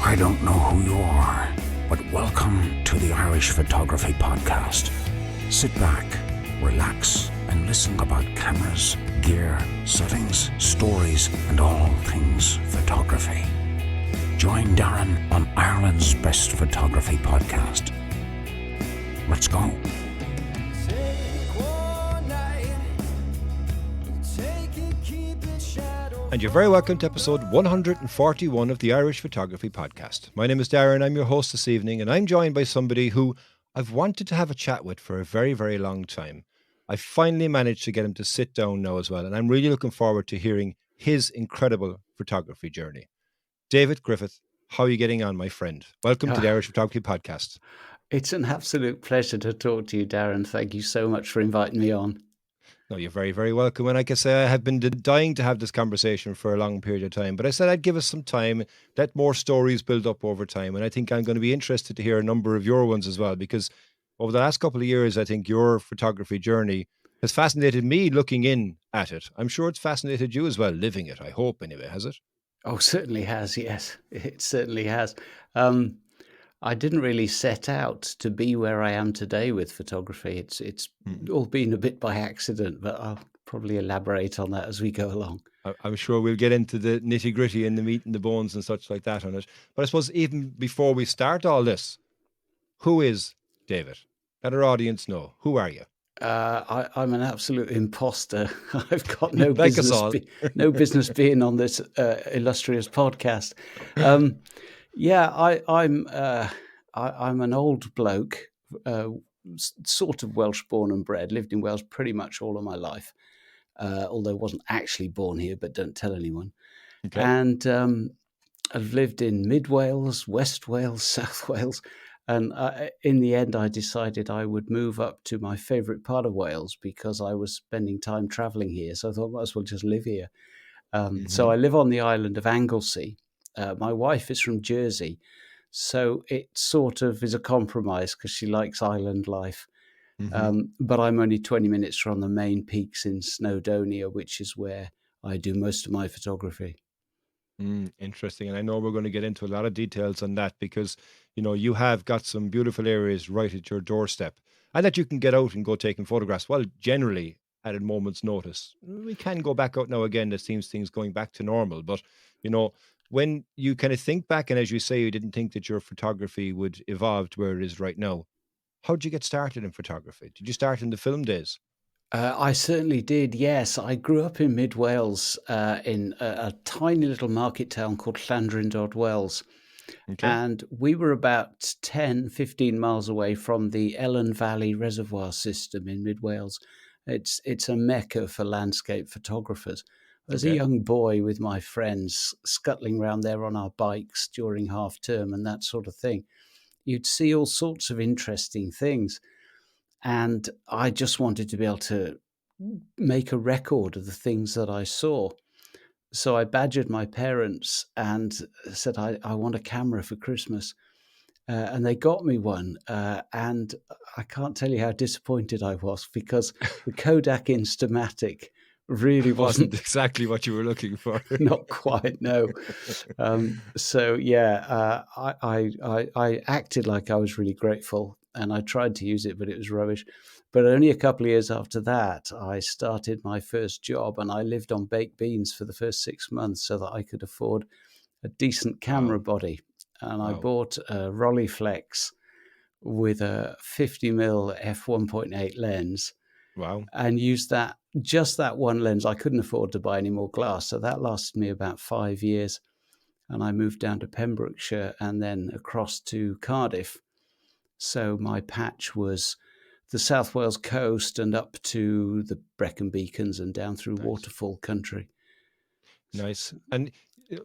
I don't know who you are, but welcome to the Irish Photography Podcast. Sit back, relax, and listen about cameras, gear, settings, stories, and all things photography. Join Darren on Ireland's Best Photography Podcast. Let's go. And you're very welcome to episode 141 of the Irish Photography Podcast. My name is Darren, I'm your host this evening, and I'm joined by somebody who I've wanted to have a chat with for a very, very long time. I finally managed to get him to sit down now as well, and I'm really looking forward to hearing his incredible photography journey. David Griffith, how are you getting on, my friend? Welcome to the Irish Photography Podcast. It's an absolute pleasure to talk to you, Darren. Thank you so much for inviting me on. No, you're very, very welcome. And like I say, I have been dying to have this conversation for a long period of time, but I said I'd give us some time, let more stories build up over time. And I think I'm going to be interested to hear a number of your ones as well, because over the last couple of years, I think your photography journey has fascinated me looking in at it. I'm sure it's fascinated you as well, living it. I hope anyway, has it? Oh, certainly has. Yes, it certainly has. I didn't really set out to be where I am today with photography. It's all been a bit by accident, but I'll probably elaborate on that as we go along. I'm sure we'll get into the nitty gritty and the meat and the bones and such like that on it. But I suppose even before we start all this, who is David? Let our audience know. Who are you? I'm an absolute imposter. I've got no Like business, us all. no business being on this illustrious podcast. I'm an old bloke, sort of Welsh born and bred. Lived in Wales pretty much all of my life, although wasn't actually born here, but don't tell anyone. Okay. And I've lived in Mid Wales, West Wales, South Wales. And in the end, I decided I would move up to my favourite part of Wales because I was spending time travelling here. So I thought I might as well just live here. So I live on the island of Anglesey. My wife is from Jersey. So it sort of is a compromise because she likes island life. But I'm only 20 minutes from the main peaks in Snowdonia, which is where I do most of my photography. Interesting. And I know we're going to get into a lot of details on that because, you know, you have got some beautiful areas right at your doorstep and that you can get out and go taking photographs. Well, generally at a moment's notice. We can go back out now again. It seems things going back to normal. But, you know, when you kind of think back and as you say, you didn't think that your photography would evolve to where it is right now. How did you get started in photography? Did you start in the film days? I certainly did, yes. I grew up in Mid Wales in a tiny little market town called Llandrindod, Wales. Okay. And we were about 10, 15 miles away from the Ellen Valley Reservoir system in Mid Wales. It's a mecca for landscape photographers. As a young boy with my friends scuttling around there on our bikes during half term and that sort of thing, you'd see all sorts of interesting things. And I just wanted to be able to make a record of the things that I saw. So I badgered my parents and said, I want a camera for Christmas. And they got me one. And I can't tell you how disappointed I was because the Kodak Instamatic really wasn't exactly what you were looking for. Not quite, no. I acted like I was really grateful and I tried to use it, but it was rubbish. But only a couple of years after that, I started my first job and I lived on baked beans for the first 6 months so that I could afford a decent camera body. And I bought a Rolleiflex with a 50mm f1.8 lens. Wow. And used that, just that one lens. I couldn't afford to buy any more glass. So that lasted me about 5 years. And I moved down to Pembrokeshire and then across to Cardiff. So my patch was the South Wales coast and up to the Brecon Beacons and down through Waterfall country. Nice. And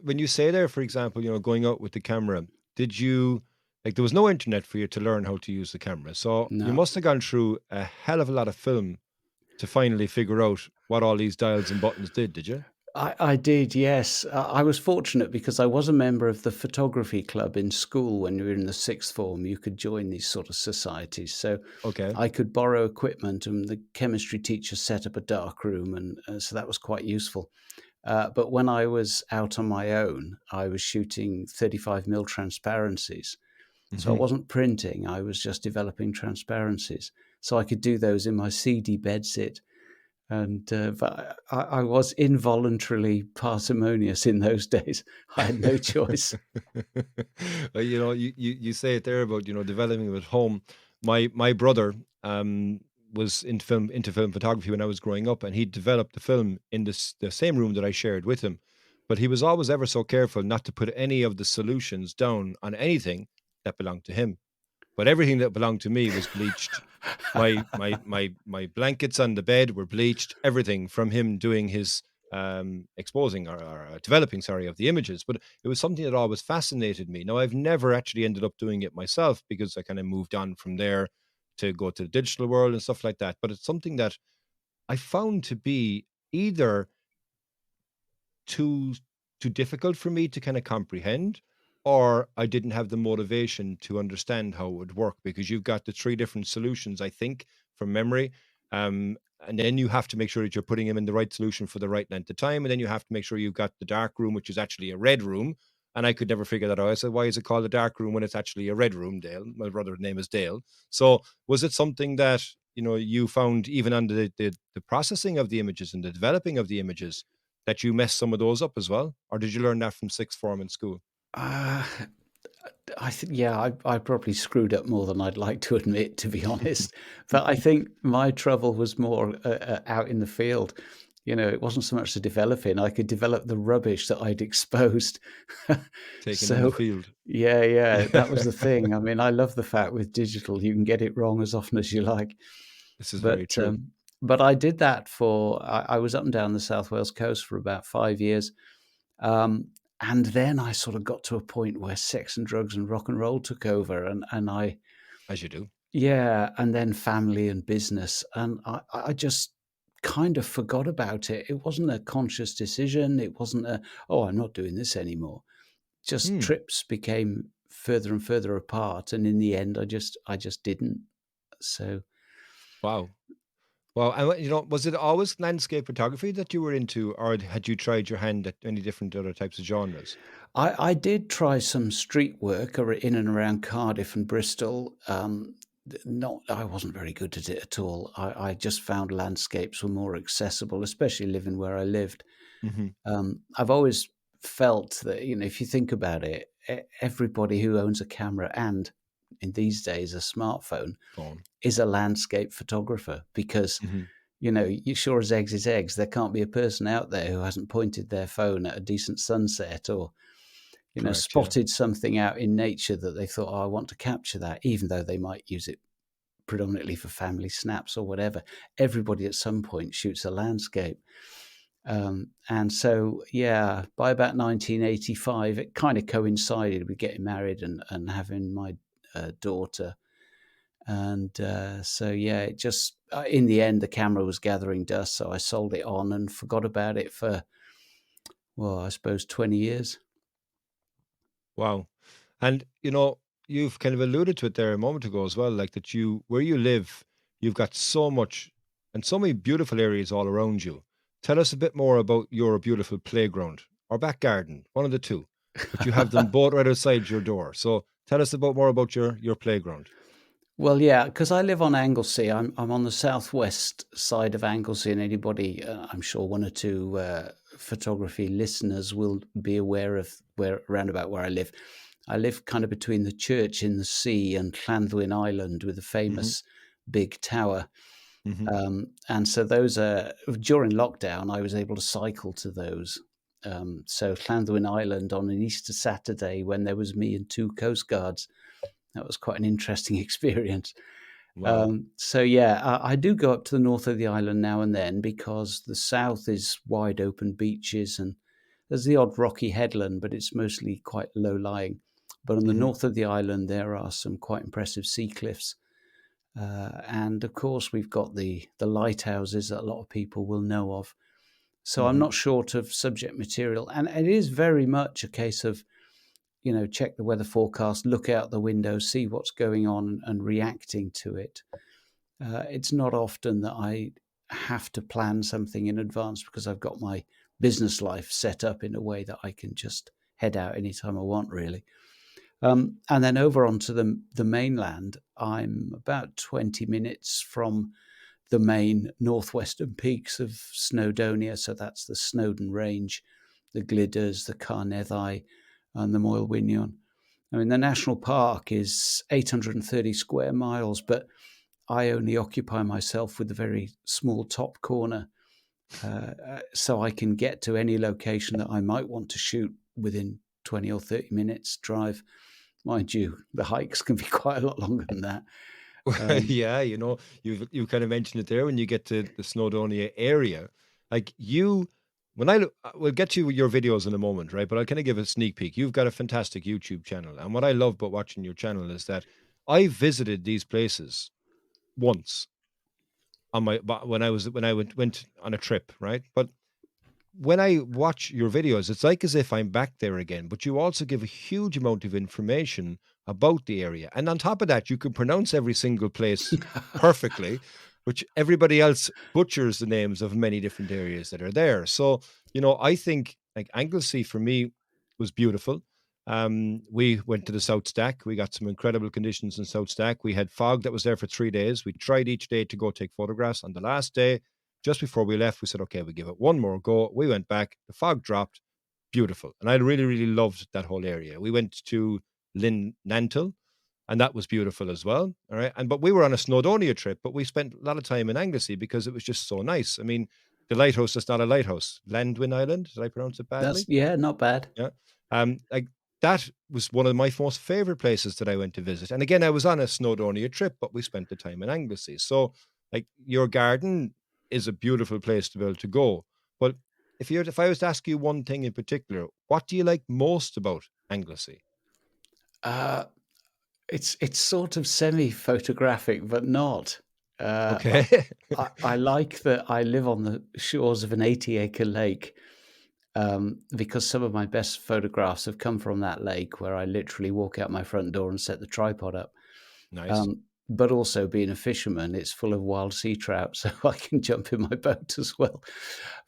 when you say there, for example, you know, going out with the camera, did you, like there was no internet for you to learn how to use the camera. So you must have gone through a hell of a lot of film to finally figure out what all these dials and buttons did you? I did, yes. I was fortunate because I was a member of the photography club in school when you were in the sixth form. You could join these sort of societies. So I could borrow equipment and the chemistry teacher set up a dark room. And so that was quite useful. But when I was out on my own, I was shooting 35mm transparencies. So I Hmm. wasn't printing, I was just developing transparencies. So I could do those in my CD bedsit. And but I was involuntarily parsimonious in those days. I had no choice. Well, you say it there about developing it at home. My brother was into film photography when I was growing up, and he developed the film in the same room that I shared with him. But he was always ever so careful not to put any of the solutions down on anything that belonged to him. But everything that belonged to me was bleached. My blankets on the bed were bleached. Everything from him doing his exposing or developing, sorry, of the images. But it was something that always fascinated me. Now I've never actually ended up doing it myself because I kind of moved on from there to go to the digital world and stuff like that. But it's something that I found to be either too too difficult for me to kind of comprehend, or I didn't have the motivation to understand how it would work, because you've got the three different solutions, I think, from memory. um and then you have to make sure that you're putting them in the right solution for the right length of time, and then you have to make sure you've got the dark room, which is actually a red room. And I could never figure that out. I said, why is it called a dark room when it's actually a red room? Dale, my brother's name is Dale. So was it something that you found, even under the processing of the images and the developing of the images, that you messed some of those up as well? Or did you learn that from sixth form in school? Uh, I think, yeah, I probably screwed up more than I'd like to admit, to be honest. But I think my trouble was more out in the field. It wasn't so much the developing. I could develop the rubbish that I'd exposed. Taken in the So, field. yeah, that was the thing. I mean, I love the fact with digital, you can get it wrong as often as you like. This is very But true. but I did that I was up and down the South Wales coast for about 5 years. Um, and then I sort of got to a point where sex and drugs and rock and roll took over, and As you do. yeah, and then family and business, and I just kind of forgot about it. It wasn't a conscious decision. It wasn't oh, I'm not doing this anymore. Just Hmm. trips became further and further apart, and in the end, I just didn't. So Wow. Well, and was it always landscape photography that you were into, or had you tried your hand at any different other types of genres? I did try some street work in and around Cardiff and Bristol. Not, I wasn't very good at it at all. I just found landscapes were more accessible, especially living where I lived. Hmm. I've always felt that, if you think about it, everybody who owns a camera and in these days a smartphone Phone. is a landscape photographer, because Hmm. you sure as eggs is eggs. There can't be a person out there who hasn't pointed their phone at a decent sunset, or Correct. Yeah. spotted something out in nature that they thought, oh, I want to capture that, even though they might use it predominantly for family snaps or whatever. Everybody at some point shoots a landscape. And so, yeah, by about 1985, it kind of coincided with getting married and having my daughter. And so, yeah, it just, in the end, the camera was gathering dust. So I sold it on and forgot about it for, well, I suppose 20 years. Wow. And you've kind of alluded to it there a moment ago as well, like that where you live, you've got so much and so many beautiful areas all around you. Tell us a bit more about your beautiful playground or back garden, one of the two. But you have them both right outside your door. So tell us about more about your playground. Well, yeah, because I live on Anglesey. I'm on the southwest side of Anglesey, and anybody, I'm sure one or two photography listeners will be aware of where round about where I live. I live kind of between the church in the sea and Llanddwyn Island, with a Hmm. famous big tower. Hmm. And so those are, during lockdown, I was able to cycle to those. So Llanddwyn Island on an Easter Saturday, when there was me and two coast guards, that was quite an interesting experience. Wow. So yeah, I do go up to the north of the island now and then, because the south is wide open beaches, and there's the odd rocky headland, but it's mostly quite low lying. But on the Hmm. north of the island, there are some quite impressive sea cliffs. And of course, we've got the lighthouses that a lot of people will know of. So I'm Hmm. not short of subject material. And it is very much a case of, check the weather forecast, look out the window, see what's going on, and reacting to it. It's not often that I have to plan something in advance, because I've got my business life set up in a way that I can just head out anytime I want, really. And then over onto the mainland, I'm about 20 minutes from the main northwestern peaks of Snowdonia. So that's the Snowdon Range, the Gliders, the Carneddau, and the Moel Winion. I mean, the national park is 830 square miles, but I only occupy myself with the very small top corner. So I can get to any location that I might want to shoot within 20 or 30 minutes drive. Mind you, the hikes can be quite a lot longer than that. Yeah, you kind of mentioned it there when you get to the Snowdonia area. Like when I look, we'll get to your videos in a moment, right? But I'll kind of give a sneak peek. You've got a fantastic YouTube channel, and what I love about watching your channel is that I visited these places once on when I went on a trip, right? But when I watch your videos, it's like as if I'm back there again, but you also give a huge amount of information about the area. And on top of that, you can pronounce every single place perfectly, which everybody else butchers the names of many different areas that are there. So, I think like Anglesey for me was beautiful. We went to the South Stack. We got some incredible conditions in South Stack. We had fog that was there for 3 days. We tried each day to go take photographs. On the last day, just before we left, we said, okay, we'll give it one more go. We went back, the fog dropped, beautiful. And I really, really loved that whole area. We went to Nantle, and that was beautiful as well. All right. But we were on a Snowdonia trip, but we spent a lot of time in Anglesey because it was just so nice. I mean, the lighthouse is not a lighthouse. Landwin Island, did I pronounce it badly? Not bad. Yeah. Like that was one of my most favorite places that I went to visit. And again, I was on a Snowdonia trip, but we spent the time in Anglesey. So like your garden is a beautiful place to be able to go. But if I was to ask you one thing in particular, what do you like most about Anglercy? It's sort of semi-photographic, but not. Okay. I like that I live on the shores of an 80-acre lake, because some of my best photographs have come from that lake, where I literally walk out my front door and set the tripod up. Nice. But also being a fisherman, it's full of wild sea trout, so I can jump in my boat as well.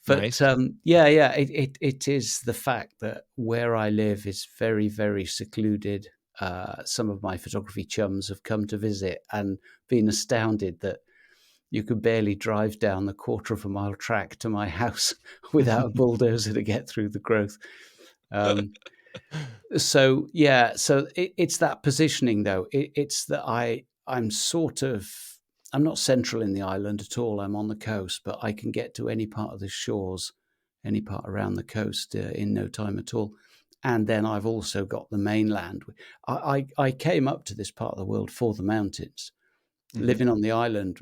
But Nice. it is the fact that where I live is very, very secluded. Some of my photography chums have come to visit and been astounded that you could barely drive down the 1/4 mile track to my house without a bulldozer to get through the growth. So it's that positioning, though. It's that I'm not central in the island at all. I'm on the coast, but I can get to any part of the shores, any part around the coast in no time at all. And then I've also got the mainland. I came up to this part of the world for the mountains. Living on the island,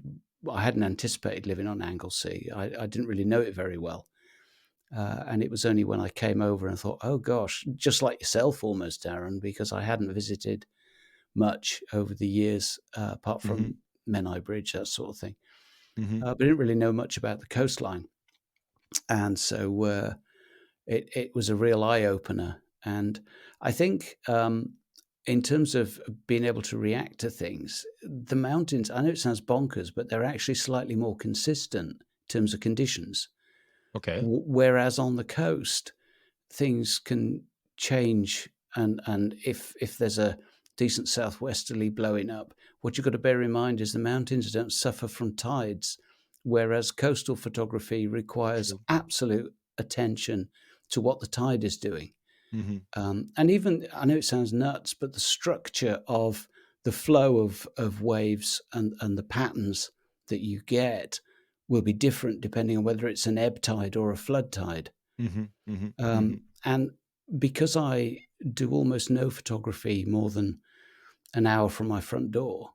I hadn't anticipated living on Anglesey. I didn't really know it very well. And it was only when I came over and thought, oh gosh, just like yourself almost, Darren, because I hadn't visited much over the years, apart from Menai Bridge, that sort of thing. But I didn't really know much about the coastline. And so it was a real eye-opener. And I think in terms of being able to react to things, the mountains, I know it sounds bonkers, but they're actually slightly more consistent in terms of conditions. Okay. Whereas on the coast, things can change, and if there's a decent southwesterly blowing up, what you've got to bear in mind is the mountains don't suffer from tides, whereas coastal photography requires absolute attention to what the tide is doing. And even, I know it sounds nuts, but the structure of the flow of waves and the patterns that you get will be different depending on whether it's an ebb tide or a flood tide. And because I do almost no photography more than an hour from my front door,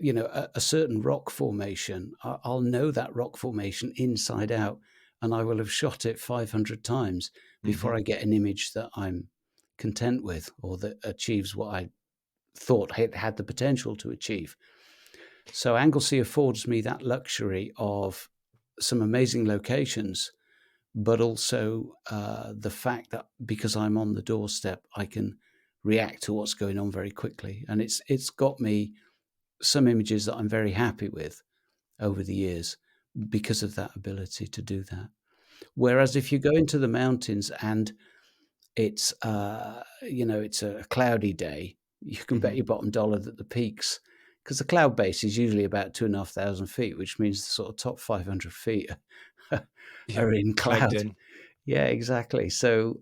a certain rock formation, I'll know that rock formation inside out, and I will have shot it 500 times before I get an image that I'm content with or that achieves what I thought it had the potential to achieve. So Anglesey affords me that luxury of some amazing locations, but also the fact that because I'm on the doorstep, I can react to what's going on very quickly. And it's got me some images that I'm very happy with over the years because of that ability to do that. Whereas if you go into the mountains and it's it's a cloudy day, you can bet Hmm. your bottom dollar that the peaks, because the cloud base is usually about 2,500 feet, which means the sort of top 500 feet are, Yeah, are in clogged cloud. in. Yeah, exactly. So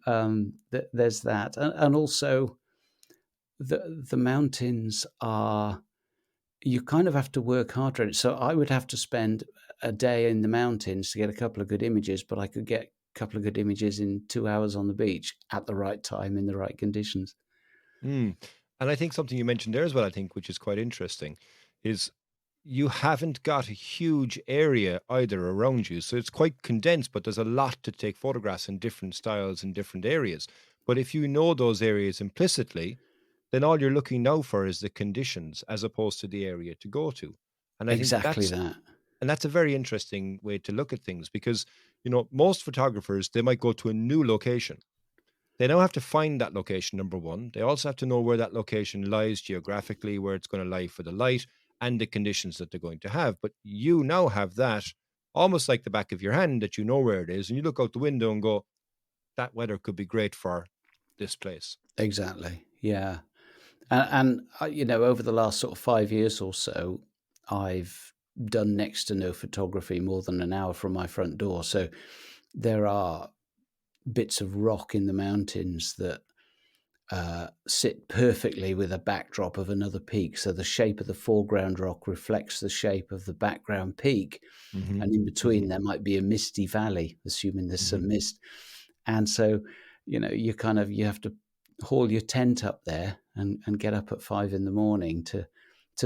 there's that, and also the mountains are, you kind of have to work harder at it. So I would have to spend a day in the mountains to get a couple of good images, but I could get a couple of good images in 2 hours on the beach at the right time in the right conditions. Mm. And I think something you mentioned there as well, I think, which is quite interesting, is you haven't got a huge area either around you. So it's quite condensed, but there's a lot to take photographs in different styles in different areas. But if you know those areas implicitly, then all you're looking now for is the conditions as opposed to the area to go to. And I think Exactly that. that's a very interesting way to look at things because, most photographers, they might go to a new location. They now have to find that location, number one. They also have to know where that location lies geographically, where it's going to lie for the light and the conditions that they're going to have. But you now have that almost like the back of your hand that you know where it is. And you look out the window and go, that weather could be great for this place. Exactly. Yeah. And over the last sort of 5 years or so, I've done next to no photography more than an hour from my front door. So there are bits of rock in the mountains that sit perfectly with a backdrop of another peak. So the shape of the foreground rock reflects the shape of the background peak. Hmm. And in Hmm. between, there might be a misty valley, assuming there's Hmm. some mist. And so, you have to haul your tent up there and get up at 5 in the morning to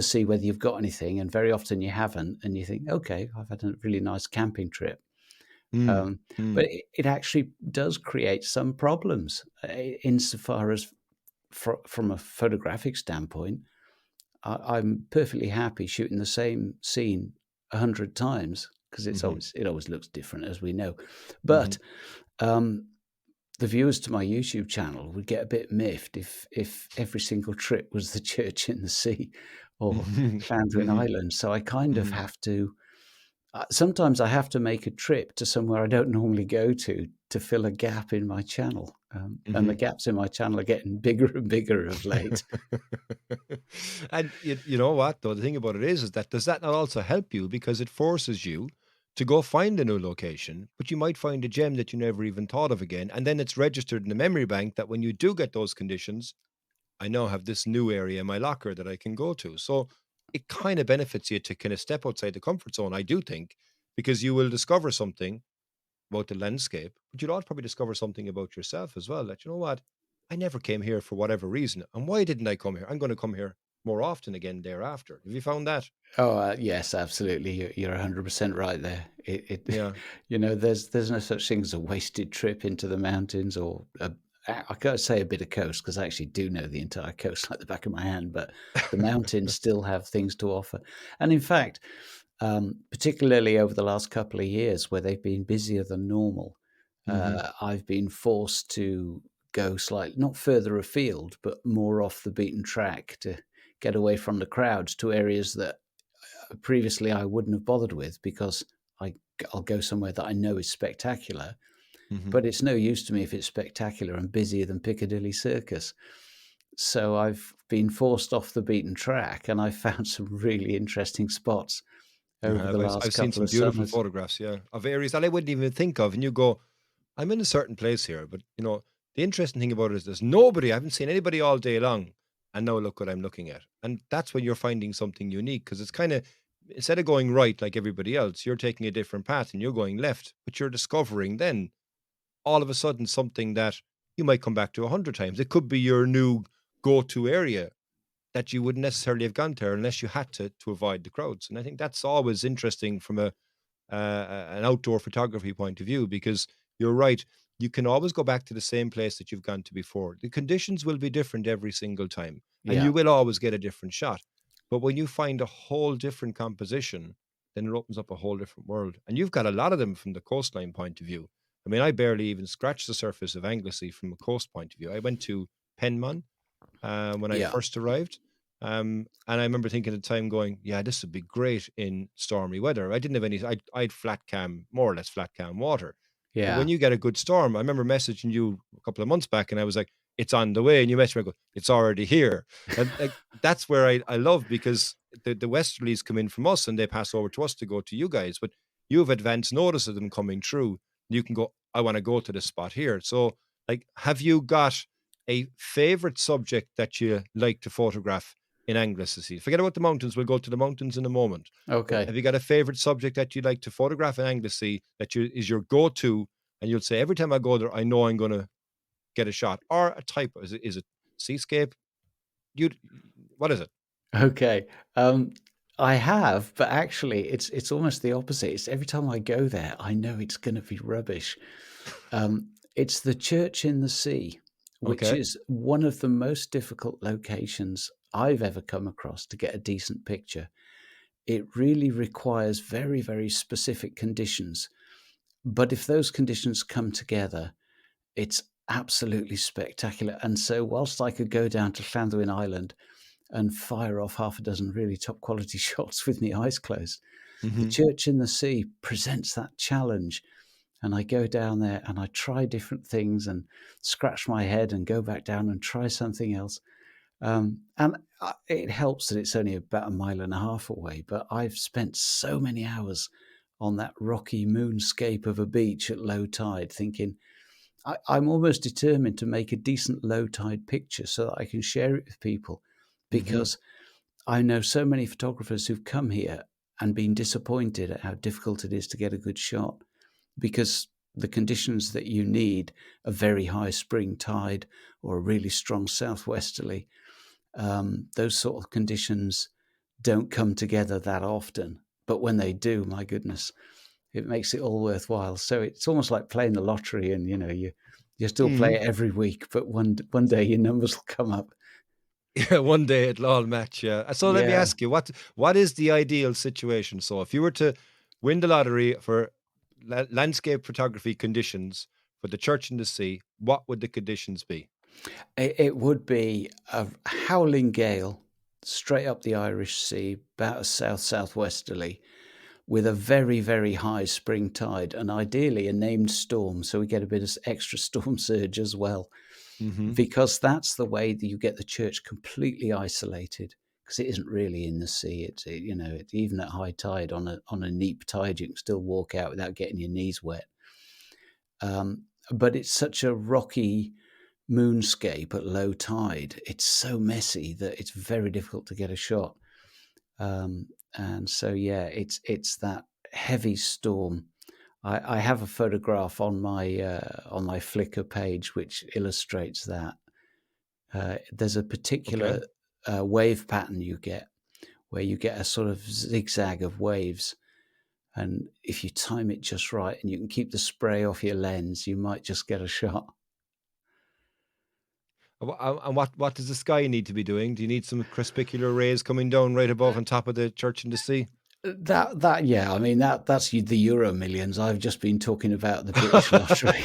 see whether you've got anything. And very often you haven't. And you think, okay, I've had a really nice camping trip. Mm. Um, Mm. but it actually does create some problems insofar as from a photographic standpoint. I'm perfectly happy shooting the same scene 100 times because Hmm. it always looks different, as we know. Hmm. But um, the viewers to my YouTube channel would get a bit miffed if every single trip was the church in the sea or Hmm. Llandwin Hmm. Island. So I kind of Hmm. have to. Sometimes I have to make a trip to somewhere I don't normally go to fill a gap in my channel, and the Hmm. gaps in my channel are getting bigger and bigger of late. And you know what, though? The thing about it is that does that not also help you because it forces you to go find a new location, but you might find a gem that you never even thought of again. And then it's registered in the memory bank that when you do get those conditions, I now have this new area in my locker that I can go to. So it kind of benefits you to kind of step outside the comfort zone, I do think, because you will discover something about the landscape, but you'll also probably discover something about yourself as well. That you know what, I never came here for whatever reason, and why didn't I come here? I'm going to come here more often again thereafter. Have you found that? Oh, yes, absolutely. You're 100% right there. Yeah. There's no such thing as a wasted trip into the mountains or I can't say a bit of coast because I actually do know the entire coast like the back of my hand, but the mountains still have things to offer. And in fact, particularly over the last couple of years where they've been busier than normal, Hmm. I've been forced to go slightly, not further afield, but more off the beaten track to get away from the crowds to areas that previously I wouldn't have bothered with because I'll go somewhere that I know is spectacular, Hmm. but it's no use to me if it's spectacular and busier than Piccadilly Circus. So I've been forced off the beaten track and I've found some really interesting spots You over have. the I've last seen couple some of beautiful summers. photographs, yeah, of areas that I wouldn't even think of, and you go, I'm in a certain place here, but the interesting thing about it is there's nobody. I haven't seen anybody all day long, and now look what I'm looking at, and that's when you're finding something unique because it's kind of instead of going right like everybody else, you're taking a different path and you're going left, but you're discovering then all of a sudden something that you might come back to 100 times. It could be your new go-to area that you wouldn't necessarily have gone there unless you had to avoid the crowds, and I think that's always interesting from an outdoor photography point of view because you're right. You can always go back to the same place that you've gone to before. The conditions will be different every single time, and Yeah. you will always get a different shot. But when you find a whole different composition, then it opens up a whole different world. And you've got a lot of them from the coastline point of view. I mean, I barely even scratched the surface of Anglesey from a coast point of view. I went to Penman when I Yeah. first arrived. And I remember thinking at the time, going, "Yeah, this would be great in stormy weather." I didn't have any. I had flat cam, more or less flat cam water, But Yeah. when you get a good storm, I remember messaging you a couple of months back and I was like, it's on the way. And you messaged me, I go, it's already here. And like, that's where I love, because the westerlies come in from us and they pass over to us to go to you guys. But you have advance notice of them coming through. You can go, I want to go to this spot here. So like, have you got a favorite subject that you like to photograph in Anglercy? Forget about the mountains. We'll go to the mountains in a moment. But Okay. have you got a favorite subject that you'd like to photograph in Anglercy that is your go-to? And you'll say, every time I go there, I know I'm going to get a shot, or a type. Is it seascape? What is it? Okay. I have, but actually it's almost the opposite. It's every time I go there, I know it's going to be rubbish. It's the church in the sea, which Okay. is one of the most difficult locations I've ever come across to get a decent picture. It really requires very, very specific conditions. But if those conditions come together, it's absolutely spectacular. And so whilst I could go down to Llanddwyn Island and fire off half a dozen really top quality shots with my eyes closed, the Mm-hmm. church in the sea presents that challenge. And I go down there and I try different things and scratch my head and go back down and try something else. And it helps that it's only about 1.5 miles away, but I've spent so many hours on that rocky moonscape of a beach at low tide thinking, I'm almost determined to make a decent low tide picture so that I can share it with people, Mm-hmm. because I know so many photographers who've come here and been disappointed at how difficult it is to get a good shot, because the conditions that you need, a very high spring tide or a really strong southwesterly, those sort of conditions don't come together that often. But when they do, my goodness, it makes it all worthwhile. So it's almost like playing the lottery, and you still play Mm-hmm. it every week, but one day your numbers will come up. Yeah, one day it'll all match. Yeah. So let me Yeah. ask you, what is the ideal situation? So if you were to win the lottery for landscape photography conditions for the church in the sea, what would the conditions be? It would be a howling gale straight up the Irish Sea, about a southwesterly, with a very, very high spring tide, and ideally a named storm, so we get a bit of extra storm surge as well, Mm-hmm. because that's the way that you get the church completely isolated, because it isn't really in the sea. Even at high tide, on a neap tide, you can still walk out without getting your knees wet. But it's such a rocky moonscape at low tide. It's so messy that it's very difficult to get a shot. And so, yeah, it's that heavy storm. I have a photograph on my Flickr page which illustrates that. There's a Okay. particular wave pattern you get, where you get a sort of zigzag of waves. And if you time it just right and you can keep the spray off your lens, you might just get a shot. And what does the sky need to be doing? Do you need some crepuscular rays coming down right above on top of the church in the sea? Yeah, I mean that's the Euro Millions. I've just been talking about the British lottery.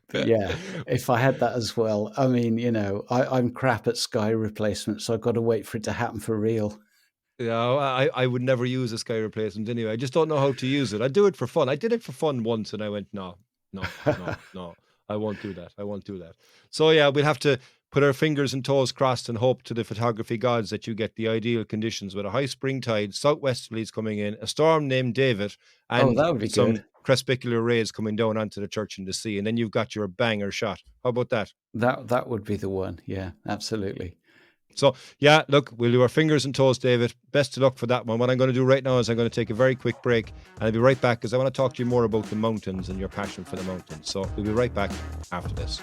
But yeah, if I had that as well, I mean, I'm crap at sky replacement, so I've got to wait for it to happen for real. Yeah, I would never use a sky replacement anyway. I just don't know how to use it. I do it for fun. I did it for fun once and I went, no, no, no, no. I won't do that. I won't do that. So yeah, we'll have to put our fingers and toes crossed and hope to the photography gods that you get the ideal conditions with a high spring tide, southwesterlies coming in, a storm named David, Oh, and that would be good. some crepuscular rays coming down onto the church in the sea, and then you've got your banger shot. How about that? That would be the one. Yeah, absolutely. So, yeah, look, we'll do our fingers and toes, David. Best of luck for that one. What I'm going to do right now is I'm going to take a very quick break, and I'll be right back because I want to talk to you more about the mountains and your passion for the mountains. So, we'll be right back after this.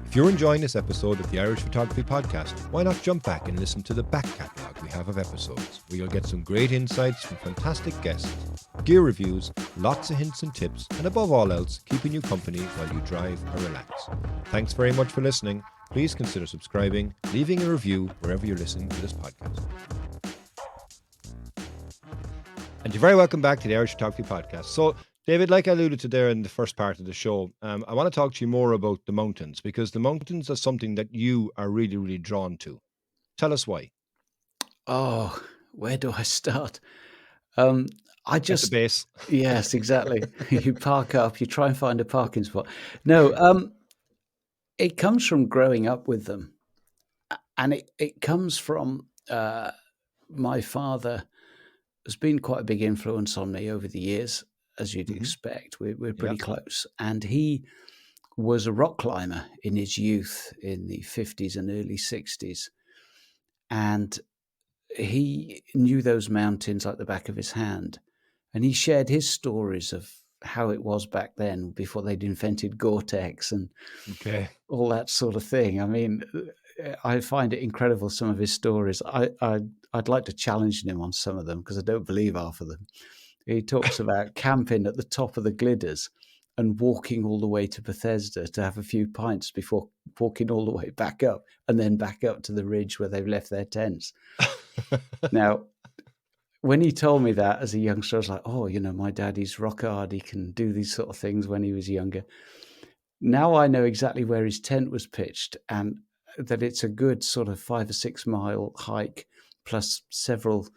If you're enjoying this episode of the Irish Photography Podcast, why not jump back and listen to the back catalogue we have of episodes, where you'll get some great insights from fantastic guests, gear reviews, lots of hints and tips, and above all else, keeping you company while you drive or relax. Thanks very much for listening. Please consider subscribing, leaving a review wherever you're listening to this podcast. And you're very welcome back to the Irish Photography Podcast. So, David, like I alluded to there in the first part of the show, I want to talk to you more about the mountains, because the mountains are something that you are really, really drawn to. Tell us why. Oh, where do I start? Um, I at the just base. yes, exactly. You park up, you try and find a parking spot. No, it comes from growing up with them, and it comes from my father has been quite a big influence on me over the years, as you'd Hmm. expect. We're Yeah. pretty close, and he was a rock climber in his youth in the 50s and early 60s, and he knew those mountains like the back of his hand, and he shared his stories of how it was back then before they'd invented Gore-Tex and Okay. all that sort of thing. I mean, I find it incredible, some of his stories. I'd like to challenge him on some of them because I don't believe half of them. He talks about camping at the top of the Gliders and walking all the way to Bethesda to have a few pints before walking all the way back up and then back up to the ridge where they've left their tents. Now, when he told me that as a youngster, I was like, oh, my daddy's rock hard. He can do these sort of things when he was younger. Now I know exactly where his tent was pitched and that it's a good sort of 5 or 6 mile hike plus several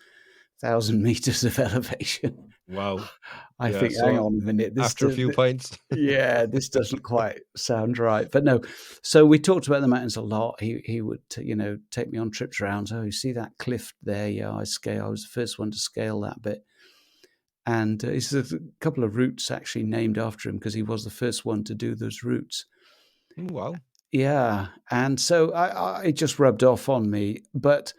thousand meters of elevation. Wow. I Yeah. think, hang So on a minute, after a few pints. yeah, this doesn't quite sound right. But no, so we talked about the mountains a lot. He would, take me on trips around. Oh, you see that cliff there? Yeah, I was the first one to scale that bit. And there's a couple of routes actually named after him because he was the first one to do those routes. Wow. Yeah, and so it just rubbed off on me. But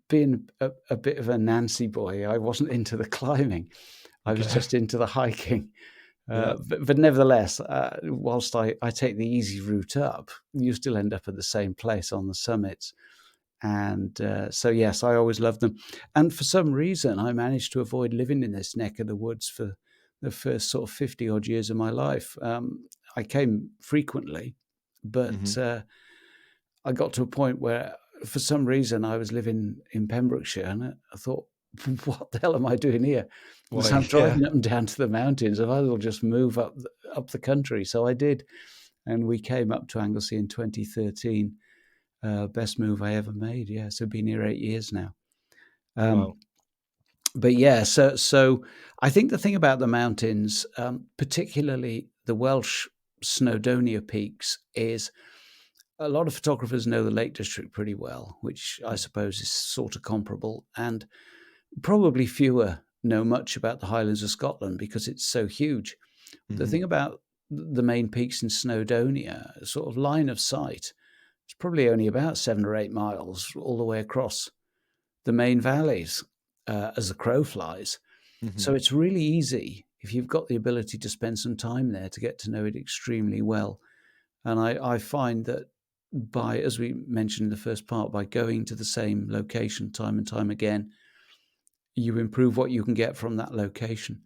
being a bit of a Nancy boy, I wasn't into the climbing. I was Okay. just into the hiking. Yeah. But nevertheless, whilst I take the easy route up, you still end up at the same place on the summits. And so, yes, I always loved them. And for some reason, I managed to avoid living in this neck of the woods for the first sort of 50 odd years of my life. I came frequently, Hmm. but I got to a point where for some reason I was living in Pembrokeshire and I thought, what the hell am I doing here? So Why? I'm Yeah. driving up and down to the mountains. I might as well just move up the country. So I did. And we came up to Anglesey in 2013. Best move I ever made. Yeah. So been here 8 years now. Wow. But yeah, so I think the thing about the mountains, particularly the Welsh Snowdonia peaks, is a lot of photographers know the Lake District pretty well, which I suppose is sort of comparable, and probably fewer know much about the Highlands of Scotland because it's so huge. The Hmm. thing about the main peaks in Snowdonia, sort of line of sight, it's probably only about 7 or 8 miles all the way across the main valleys as the crow flies. Hmm. So it's really easy if you've got the ability to spend some time there to get to know it extremely well. And I find that by, as we mentioned in the first part, by going to the same location time and time again, you improve what you can get from that location.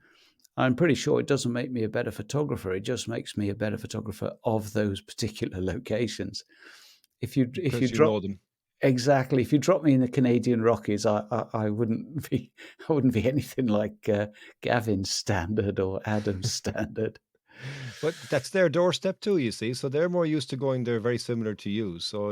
I'm pretty sure it doesn't make me a better photographer. It just makes me a better photographer of those particular locations. If you Because you drop know them. exactly, if you drop me in the Canadian Rockies, I wouldn't be anything like Gavin's standard or Adam's standard. But that's their doorstep too, you see. So they're more used to going there, very similar to you. So,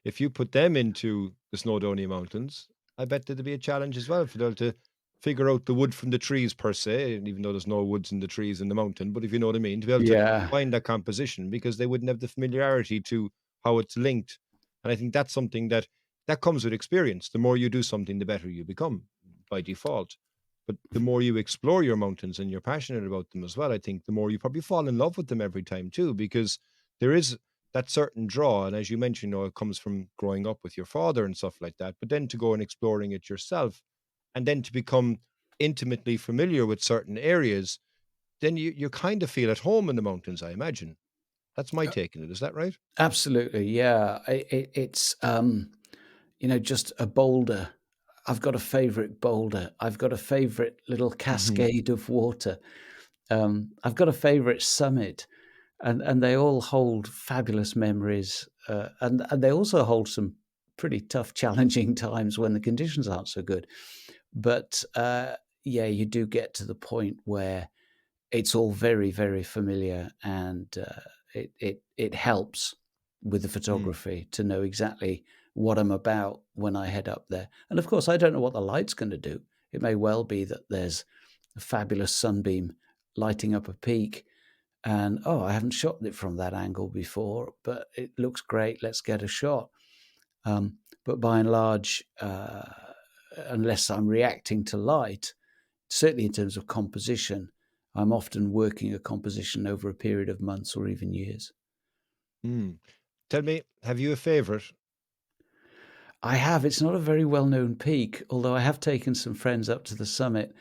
if you put them into the Snowdonia Mountains, I bet there'd be a challenge as well for them to figure out the wood from the trees per se, and even though there's no woods in the trees in the mountain. But if you know what I mean, to be able to Yeah, find that composition because they wouldn't have the familiarity to how it's linked. And I think that's something that comes with experience. The more you do something, the better you become by default. But the more you explore your mountains and you're passionate about them as well, I think the more you probably fall in love with them every time too, because there is that certain draw. And as you mentioned, it comes from growing up with your father and stuff like that. But then to go and exploring it yourself and then to become intimately familiar with certain areas, then you kind of feel at home in the mountains, I imagine. That's my take on it. Is that right? absolutely. Yeah, it's just a boulder. I've got a favorite boulder. I've got a favorite little Hmm. cascade of water. I've got a favorite summit, and they all hold fabulous memories, and they also hold some pretty tough, challenging times when the conditions aren't so good. But yeah, you do get to the point where it's all very, very familiar, and it helps with the Mm. photography to know exactly what I'm about when I head up there. And of course, I don't know what the light's going to do. It may well be that there's a fabulous sunbeam lighting up a peak. And, I haven't shot it from that angle before, but it looks great. Let's get a shot. But by and large, unless I'm reacting to light, certainly in terms of composition, I'm often working a composition over a period of months or even years. Tell me, have you a favorite? I have. It's not a very well-known peak, although I have taken some friends up to the summit.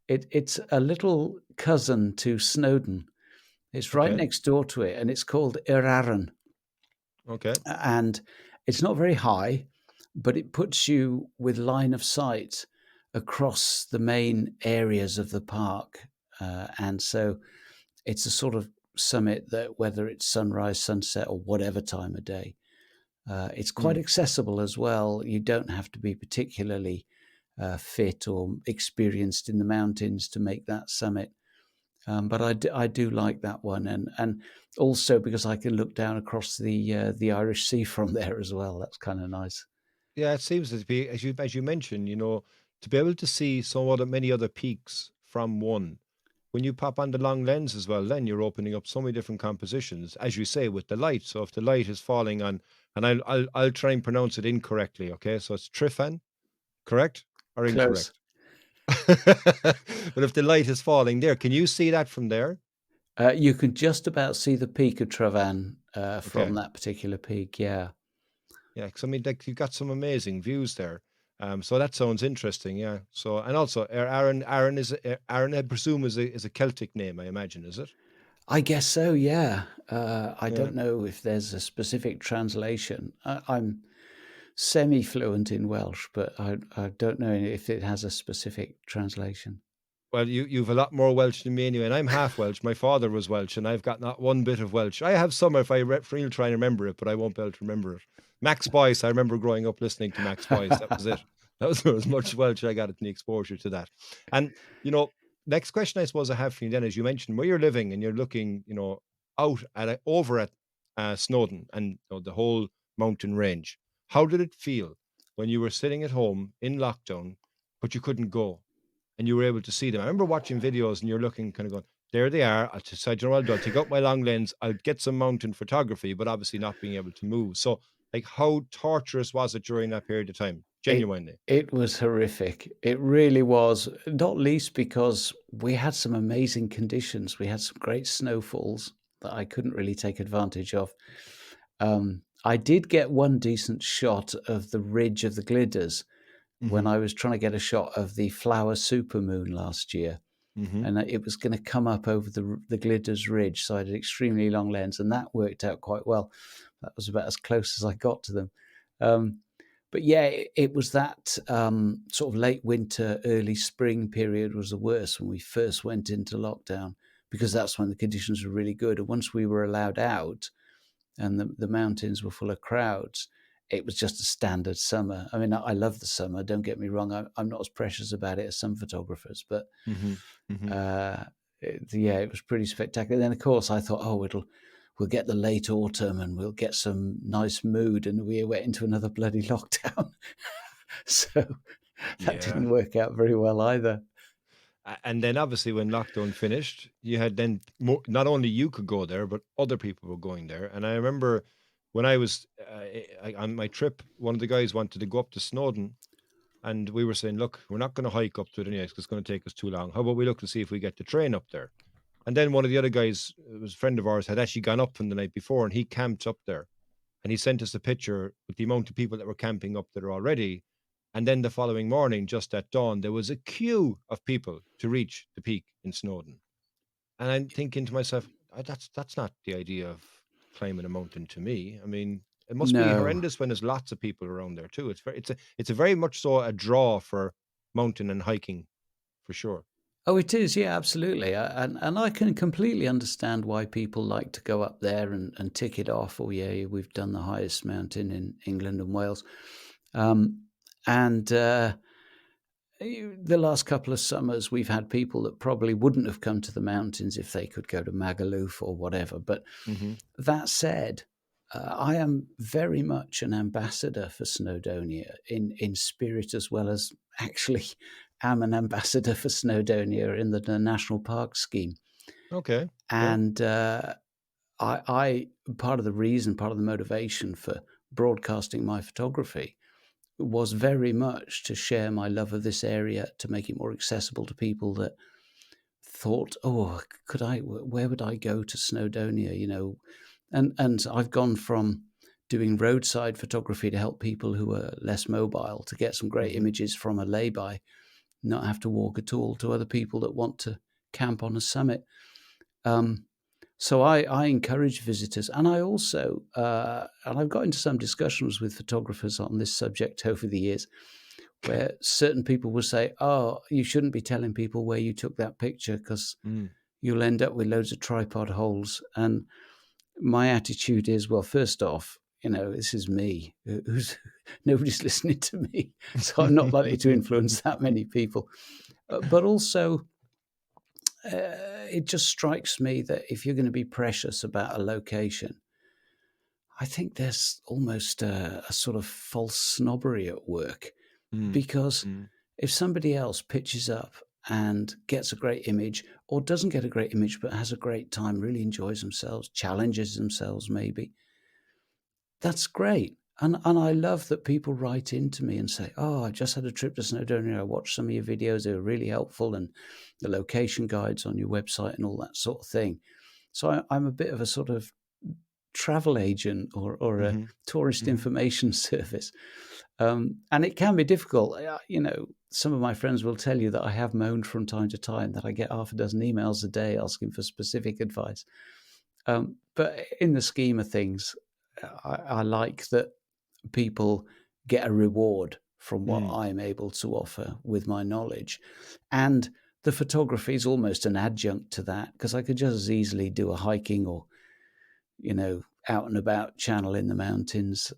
It's a little cousin to Snowdon. It's right Okay. next door to it, and it's called Eraran. Okay. And it's not very high, but it puts you with line of sight across the main areas of the park. And so it's a sort of summit that, whether it's sunrise, sunset, or whatever time of day, it's quite accessible as well. You don't have to be particularly fit or experienced in the mountains to make that summit. But I do like that one, and also because I can look down across the Irish Sea from there as well. That's kind of nice. Yeah, it seems to be, as you mentioned, to be able to see many other peaks from one. When you pop on the long lens as well, then you're opening up so many different compositions, as you say, with the light. So if the light is falling on, and I'll try and pronounce it incorrectly, okay? So it's Trifan, correct or Close. incorrect? But if the light is falling there, can you see that from there? You can just about see the peak of Travan Okay. from that particular peak. Yeah. Yeah, because I mean, like you've got some amazing views there. So that sounds interesting. Yeah. So and also Aaron, I presume is a Celtic name. I imagine, is it? I guess so, yeah. I Yeah. don't know if there's a specific translation. I'm semi-fluent in Welsh, but I don't know if it has a specific translation. Well, you've a lot more Welsh than me anyway, and I'm half Welsh. My father was Welsh, and I've got not one bit of Welsh. I have some if I really try and remember it, but I won't be able to remember it. Max Boyce, I remember growing up listening to Max Boyce. That was it. That was as much Welsh I got in the exposure to that. And next question I suppose I have for you then, as you mentioned, where you're living and you're looking, out at over at Snowdon and the whole mountain range. How did it feel when you were sitting at home in lockdown, but you couldn't go? And you were able to see them. I remember watching videos and you're looking, kind of going, there they are. I decided, I'll take out my long lens. I'll get some mountain photography, but obviously not being able to move. So, like, how torturous was it during that period of time? It Genuinely. it was horrific. It really was, not least because we had some amazing conditions. We had some great snowfalls that I couldn't really take advantage of. I did get one decent shot of the ridge of the Gliders when Mm-hmm. I was trying to get a shot of the flower supermoon last year, Mm-hmm. and it was going to come up over the Gliders Ridge. So I had an extremely long lens, and that worked out quite well. That was about as close as I got to them. But yeah, it was that sort of late winter, early spring period was the worst when we first went into lockdown, because that's when the conditions were really good. And once we were allowed out and the mountains were full of crowds, it was just a standard summer. I mean, I love the summer. Don't get me wrong. I'm not as precious about it as some photographers, but Mm-hmm. Mm-hmm. it was pretty spectacular. Then, of course, I thought, we'll get the late autumn and we'll get some nice mood, and we went into another bloody lockdown. So that Yeah. didn't work out very well either. And then obviously when lockdown finished, you had then not only you could go there, but other people were going there. And I remember when I was on my trip, one of the guys wanted to go up to Snowdon. And we were saying, look, we're not going to hike up to it anyway because it's going to take us too long. How about we look to see if we get the train up there? And then one of the other guys, it was a friend of ours, had actually gone up from the night before and he camped up there. And he sent us a picture with the amount of people that were camping up there already. And then the following morning, just at dawn, there was a queue of people to reach the peak in Snowdon. And I'm thinking to myself, that's not the idea of climbing a mountain to me. I mean, it must be No. horrendous when there's lots of people around there too. It's a very much so a draw for mountain and hiking for sure. Oh, it is. Yeah, absolutely. And I can completely understand why people like to go up there and tick it off. Oh, yeah, we've done the highest mountain in England and Wales. And the last couple of summers, we've had people that probably wouldn't have come to the mountains if they could go to Magaluf or whatever. But Mm-hmm. that said, I am very much an ambassador for Snowdonia in spirit as well as actually am an ambassador for Snowdonia in the national park scheme. Okay. Yeah. And I part of the motivation for broadcasting my photography was very much to share my love of this area, to make it more accessible to people that thought, oh, where would I go to Snowdonia, you know? And I've gone from doing roadside photography to help people who are less mobile to get some great images from a lay-by, not have to walk at all, to other people that want to camp on a summit. So I encourage visitors, and I also, and I've got into some discussions with photographers on this subject over the years, where certain people will say, oh, you shouldn't be telling people where you took that picture because you'll end up with loads of tripod holes. And my attitude is, well, first off, you know, this is me. Nobody's listening to me, so I'm not likely to influence that many people. But also, it just strikes me that if you're going to be precious about a location, I think there's almost a sort of false snobbery at work. Because if somebody else pitches up and gets a great image, or doesn't get a great image but has a great time, really enjoys themselves, challenges themselves maybe, that's great. And I love that people write into me and say, oh, I just had a trip to Snowdonia. I watched some of your videos. They were really helpful. And the location guides on your website and all that sort of thing. So I'm a bit of a sort of travel agent or a tourist information service. And it can be difficult. You know, some of my friends will tell you that I have moaned from time to time that I get half a dozen emails a day asking for specific advice. But in the scheme of things, I like that people get a reward from what I'm able to offer with my knowledge. And the photography is almost an adjunct to that, because I could just as easily do a hiking or, you know, out and about channel in the mountains.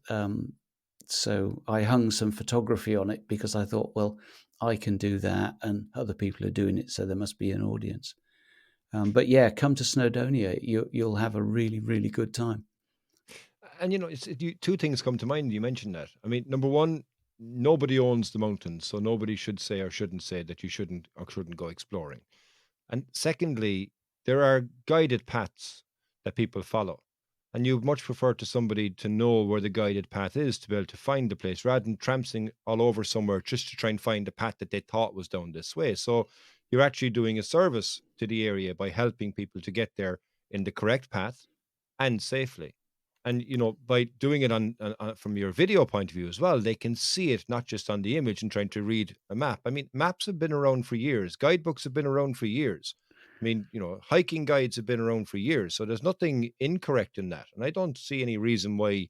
So I hung some photography on it because I thought, well, I can do that and other people are doing it, so there must be an audience. But yeah, come to Snowdonia. You'll have a really, really good time. And, you know, two things come to mind. You mentioned that. I mean, number one, nobody owns the mountains, so nobody should say or shouldn't say that you shouldn't or shouldn't go exploring. And secondly, there are guided paths that people follow. And you'd much prefer to somebody to know where the guided path is to be able to find the place, rather than tramping all over somewhere just to try and find the path that they thought was down this way. So you're actually doing a service to the area by helping people to get there in the correct path and safely. And, you know, by doing it on from your video point of view as well, they can see it not just on the image and trying to read a map. I mean, maps have been around for years. Guidebooks have been around for years. I mean, you know, hiking guides have been around for years. So there's nothing incorrect in that. And I don't see any reason why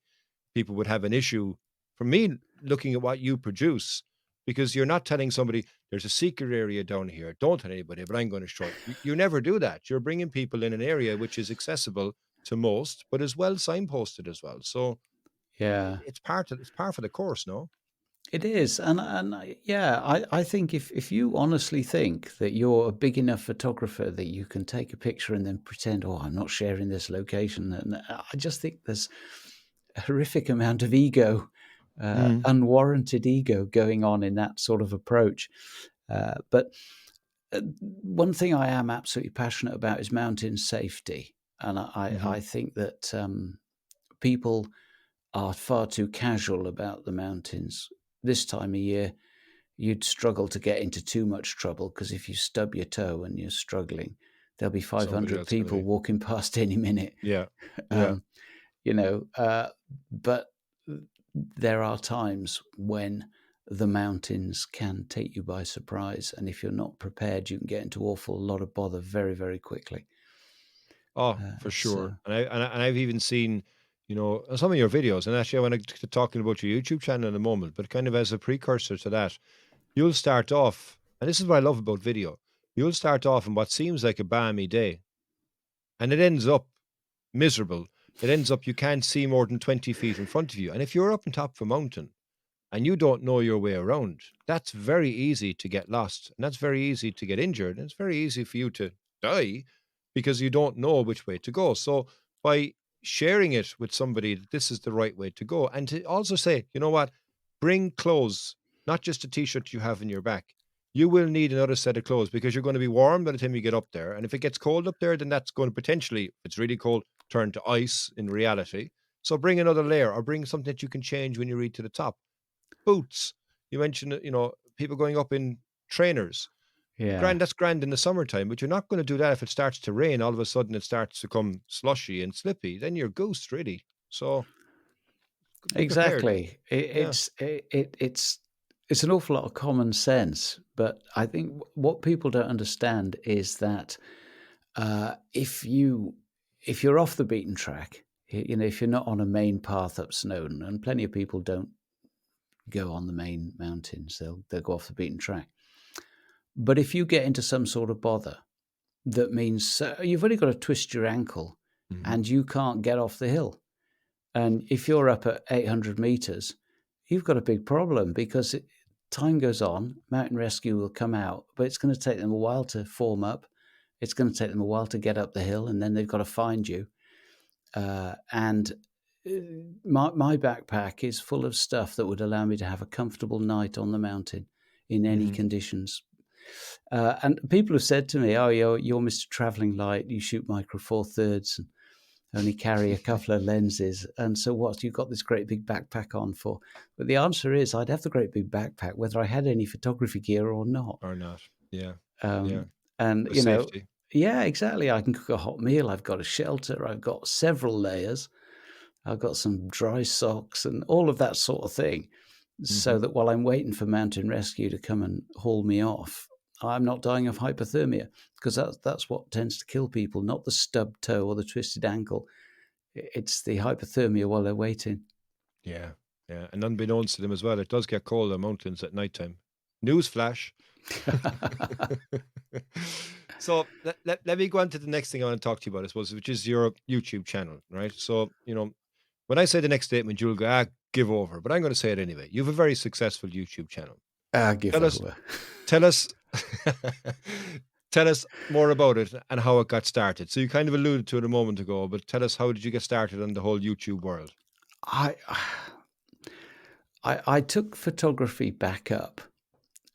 people would have an issue for me looking at what you produce, because you're not telling somebody there's a secret area down here. Don't tell anybody, but I'm going to show it. You never do that. You're bringing people in an area which is accessible to most, but as well signposted as well. So Yeah, it's part of the course, no? it is. And I think if you honestly think that you're a big enough photographer that you can take a picture and then pretend, oh, I'm not sharing this location. And I just think there's a horrific amount of ego, unwarranted ego going on in that sort of approach. But one thing I am absolutely passionate about is mountain safety. And I think that people are far too casual about the mountains. This time of year, you'd struggle to get into too much trouble, because if you stub your toe and you're struggling, there'll be Somebody 500 else gonna people be. walking past any minute. Yeah. Yeah. You know, but there are times when the mountains can take you by surprise. And if you're not prepared, you can get into awful lot of bother very, very quickly. Oh, for So, sure. And I've even seen, you know, some of your videos, and actually I want to talking about your YouTube channel in a moment, but kind of as a precursor to that, you'll start off, and this is what I love about video. You'll start off on what seems like a balmy day, and it ends up miserable. It ends up you can't see more than 20 feet in front of you. And if you're up on top of a mountain and you don't know your way around, that's very easy to get lost. And that's very easy to get injured. And it's very easy for you to die because you don't know which way to go. So by sharing it with somebody that this is the right way to go, and to also say, you know what, bring clothes, not just a t-shirt you have in your back. you will need another set of clothes because you're going to be warm by the time you get up there. And if it gets cold up there, then that's going to potentially, if it's really cold, turn to ice in reality. So bring another layer or bring something that you can change when you reach to the top. Boots. You mentioned, people going up in trainers. Yeah. That's grand in the summertime, but you're not going to do that if it starts to rain. All of a sudden it starts to come slushy and slippy. Then you're goosed, really. So be prepared. Exactly. Yeah. It's an awful lot of common sense, but I think what people don't understand is that if you're off the beaten track, if you're not on a main path up Snowdon, and plenty of people don't go on the main mountains, they'll go off the beaten track. But if you get into some sort of bother, that means you've only got to twist your ankle, and you can't get off the hill. And if you're up at 800 meters, you've got a big problem because time goes on, mountain rescue will come out, but it's going to take them a while to form up. It's going to take them a while to get up the hill, and then they've got to find you. And my backpack is full of stuff that would allow me to have a comfortable night on the mountain in any conditions. And people have said to me, "Oh, you're Mr. Traveling Light. You shoot micro four thirds and only carry a couple of lenses. And so what you've got this great big backpack on for?" But the answer is I'd have the great big backpack whether I had any photography gear or not. Or not. Yeah. And, For safety. yeah, exactly. I can cook a hot meal. I've got a shelter. I've got several layers. I've got some dry socks and all of that sort of thing. So that while I'm waiting for mountain rescue to come and haul me off, I'm not dying of hypothermia, because that's what tends to kill people, not the stubbed toe or the twisted ankle. It's the hypothermia while they're waiting. Yeah. And unbeknownst to them as well, it does get cold on mountains at nighttime. Newsflash. So let me go on to the next thing I want to talk to you about, I suppose, which is your YouTube channel, right? So, when I say the next statement, you'll go, give over, but I'm going to say it anyway. You have a very successful YouTube channel. Give Tell us, over. tell us, tell us more about it and how it got started. So you kind of alluded to it a moment ago, but tell us, how did you get started on the whole YouTube world? I took photography back up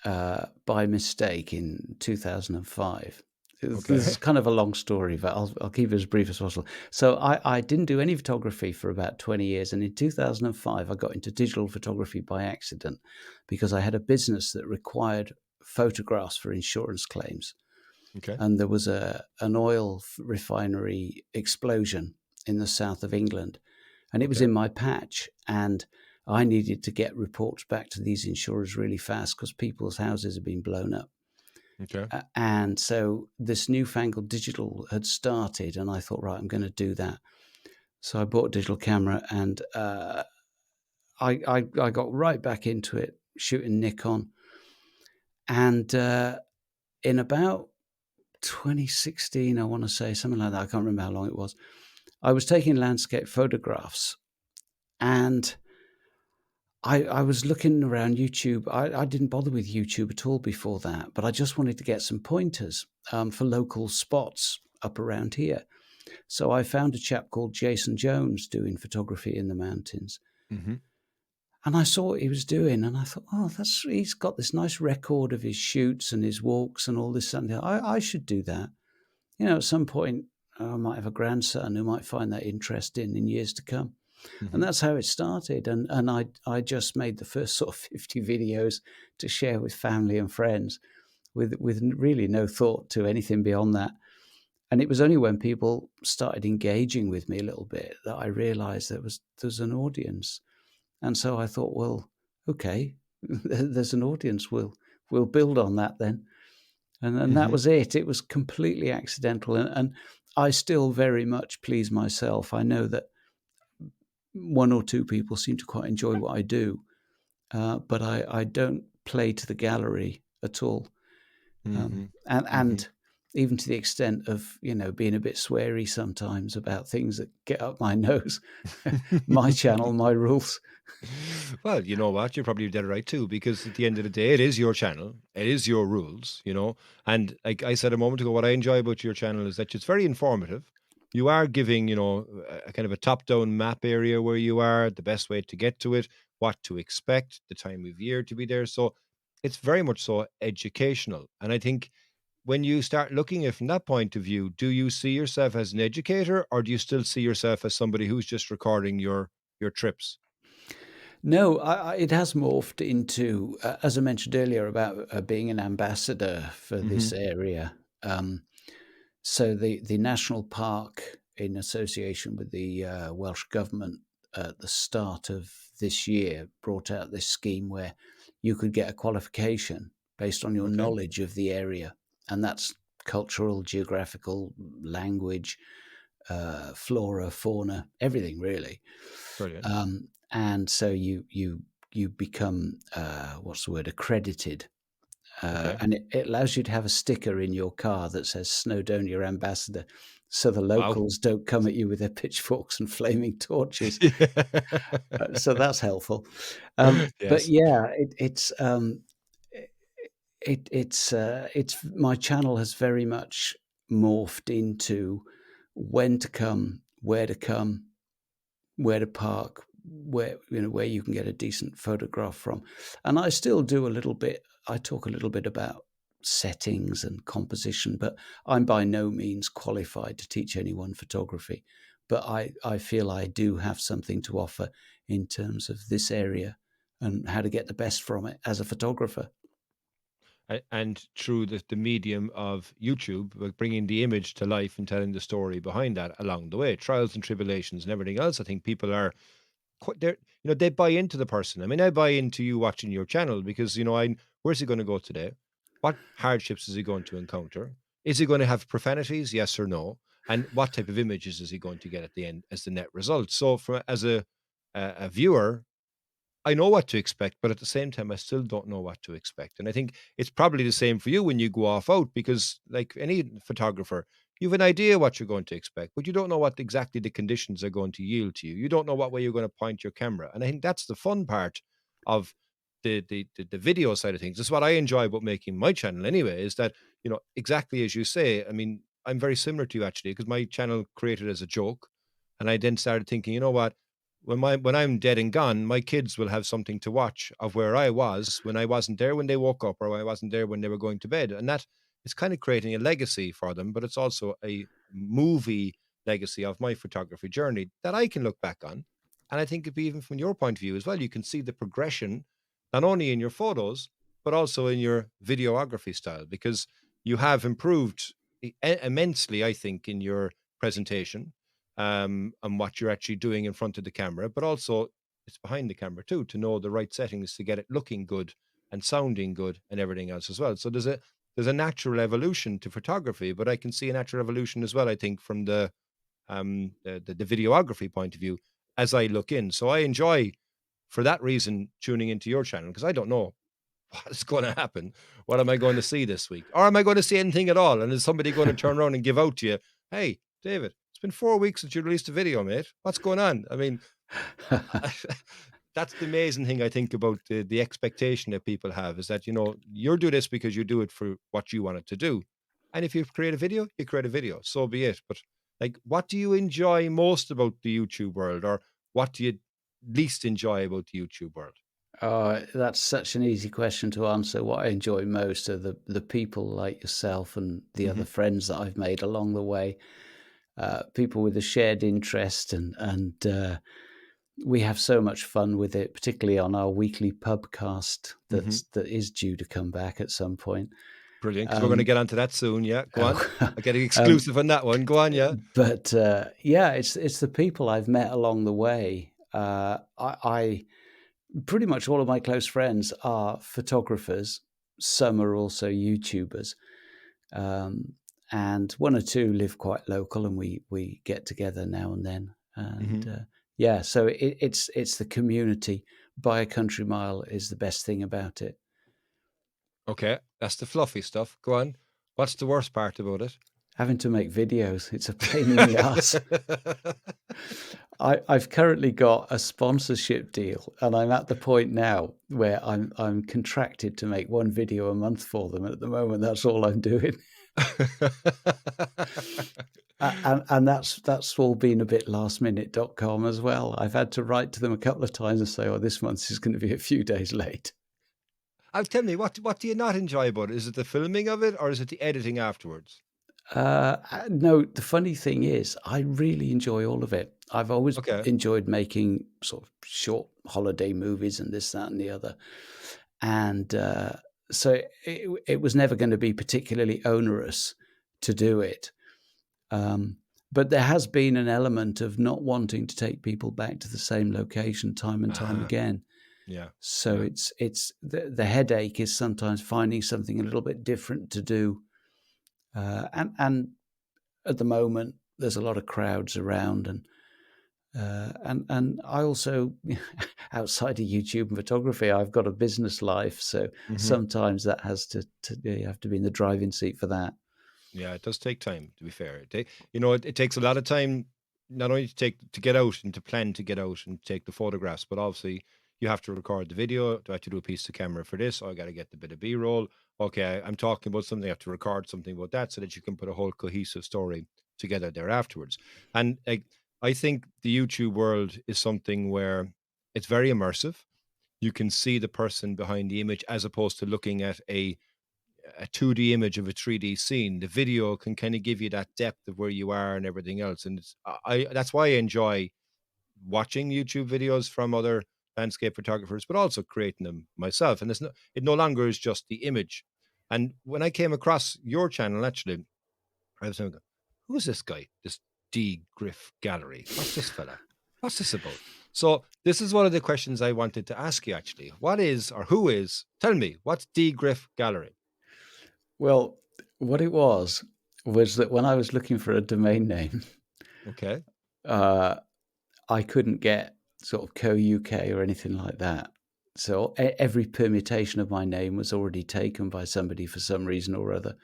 by mistake in 2005. This is kind of a long story, but I'll keep it as brief as possible. So I didn't do any photography for about 20 years. And in 2005, I got into digital photography by accident because I had a business that required photographs for insurance claims. Okay. And there was an oil refinery explosion in the south of England. And it was in my patch. And I needed to get reports back to these insurers really fast because people's houses had been blown up. Okay. And so this newfangled digital had started, and I thought, right, I'm going to do that. So I bought a digital camera, and I got right back into it, shooting Nikon. And in about 2016, I want to say, something like that, I can't remember how long it was, I was taking landscape photographs, and I was looking around YouTube. I didn't bother with YouTube at all before that, but I just wanted to get some pointers for local spots up around here. So I found a chap called Jason Jones doing photography in the mountains. And I saw what he was doing, and I thought, oh, he's got this nice record of his shoots and his walks and all this and that. I should do that. At some point, I might have a grandson who might find that interesting in years to come. And that's how it started. And I just made the first sort of 50 videos to share with family and friends with really no thought to anything beyond that. And it was only when people started engaging with me a little bit that I realized there's an audience. And so I thought, well, okay, there's an audience. We'll build on that then. And that was it. It was completely accidental. And I still very much please myself. I know that one or two people seem to quite enjoy what I do, but I don't play to the gallery at all. And even to the extent of, being a bit sweary sometimes about things that get up my nose. My channel, my rules. Well, you know what? You're probably dead right too, because at the end of the day, it is your channel. It is your rules, And like I said a moment ago, what I enjoy about your channel is that it's very informative. You are giving, a kind of a top-down map area where you are, the best way to get to it, what to expect, the time of year to be there. So it's very much so educational. And I think when you start looking at it from that point of view, do you see yourself as an educator, or do you still see yourself as somebody who's just recording your trips? No, it has morphed into, as I mentioned earlier, about being an ambassador for Hmm. this area. So the national park, in association with the Welsh government, at the start of this year, brought out this scheme where you could get a qualification based on your Okay, knowledge of the area, and that's cultural, geographical, language, flora, fauna, everything really. brilliant. And so you become what's the word, accredited, Okay. and it allows you to have a sticker in your car that says Snowdonia Ambassador, so the Wow. locals don't come at you with their pitchforks and flaming torches. So that's helpful. But Yes. yeah, it's my channel has very much morphed into when to come, where to park, where you can get a decent photograph from. And I still do a little bit. I talk a little bit about settings and composition, but I'm by no means qualified to teach anyone photography. But I feel I do have something to offer in terms of this area and how to get the best from it as a photographer. And through the medium of YouTube, like bringing the image to life and telling the story behind that along the way, trials and tribulations and everything else. I think people are quite they're they buy into the person. I mean, I buy into you watching your channel because I where's he going to go today? What hardships is he going to encounter? Is he going to have profanities? Yes or no? And what type of images is he going to get at the end as the net result? So, from as a viewer, I know what to expect, but at the same time, I still don't know what to expect. And I think it's probably the same for you when you go off out, because like any photographer, you have an idea what you're going to expect, but you don't know what exactly the conditions are going to yield to you. You don't know what way you're going to point your camera. And I think that's the fun part of the video side of things. That's what I enjoy about making my channel anyway, is that, exactly as you say, I mean, I'm very similar to you actually, because my channel created as a joke. And I then started thinking, you know what? When I'm dead and gone, my kids will have something to watch of where I was when I wasn't there when they woke up, or when I wasn't there when they were going to bed. And that is kind of creating a legacy for them, but it's also a movie legacy of my photography journey that I can look back on. And I think it'd be, even from your point of view as well, you can see the progression, not only in your photos, but also in your videography style, because you have improved immensely, I think, in your presentation, and what you're actually doing in front of the camera, but also it's behind the camera too, to know the right settings to get it looking good and sounding good and everything else as well. So there's a natural evolution to photography, but I can see a natural evolution as well, I think, from the videography point of view as I look in. So I enjoy, for that reason, tuning into your channel, because I don't know what's going to happen. What am I going to see this week? Or am I going to see anything at all? And is somebody going to turn around and give out to you, hey, David, it's been 4 weeks since you released a video, mate. What's going on? I mean, that's the amazing thing I think about the expectation that people have, is that, you're doing this because you do it for what you want it to do. And if you create a video, you create a video. So be it. But like, what do you enjoy most about the YouTube world? Or what do you least enjoy about the YouTube world? Oh, that's such an easy question to answer. What I enjoy most are the people like yourself and the Hmm. other friends that I've made along the way. People with a shared interest, and we have so much fun with it, particularly on our weekly pubcast Hmm. that is due to come back at some point. Brilliant, because we're going to Um, get onto that soon. Yeah, go on. I get an um, exclusive on that one. Go on. Yeah. but yeah, it's the people I've met along the way. I pretty much all of my close friends are photographers. Some are also YouTubers, um, and one or two live quite local, and we get together now and then. Hmm. And yeah, so it's the community. By a country mile is the best thing about it. Okay, that's the fluffy stuff. Go on. What's the worst part about it? Having to make videos, it's a pain in the ass. I've currently got a sponsorship deal, and I'm at the point now where I'm contracted to make one video a month for them. At the moment, that's all I'm doing, and that's all been a bit lastminute.com as well. I've had to write to them a couple of times and say, "Oh, this month is going to be a few days late." Tell me, what do you not enjoy about it? Is it the filming of it, or is it the editing afterwards? No, the funny thing is, I really enjoy all of it. I've always Okay. enjoyed making sort of short holiday movies and this, that, and the other. And so it was never going to be particularly onerous to do it. But there has been an element of not wanting to take people back to the same location time and time again. Yeah. So it's the headache is sometimes finding something a little bit different to do. And at the moment, there's a lot of crowds around, and I also, outside of YouTube and photography, I've got a business life, so sometimes that has to you have to be in the driving seat for that. Yeah, it does take time, to be fair. It takes a lot of time, not only to get out and to plan to get out and take the photographs, but obviously you have to record the video. Do I have to do a piece of camera for this? Oh, I got to get the bit of B-roll. Okay, I'm talking about something. I have to record something about that so that you can put a whole cohesive story together there afterwards. And I think the YouTube world is something where it's very immersive. You can see the person behind the image as opposed to looking at a 2D image of a 3D scene. The video can kind of give you that depth of where you are and everything else. And that's why I enjoy watching YouTube videos from other landscape photographers, but also creating them myself. And it no longer is just the image. And when I came across your channel, actually, I was thinking, who is this guy? This D. Griff Gallery. What's this fella? What's this about? So this is one of the questions I wanted to ask you, actually. What is, or who is, tell me, what's D. Griff Gallery? Well, what it was that when I was looking for a domain name, Okay. I couldn't get sort of co.uk or anything like that. So every permutation of my name was already taken by somebody for some reason or other.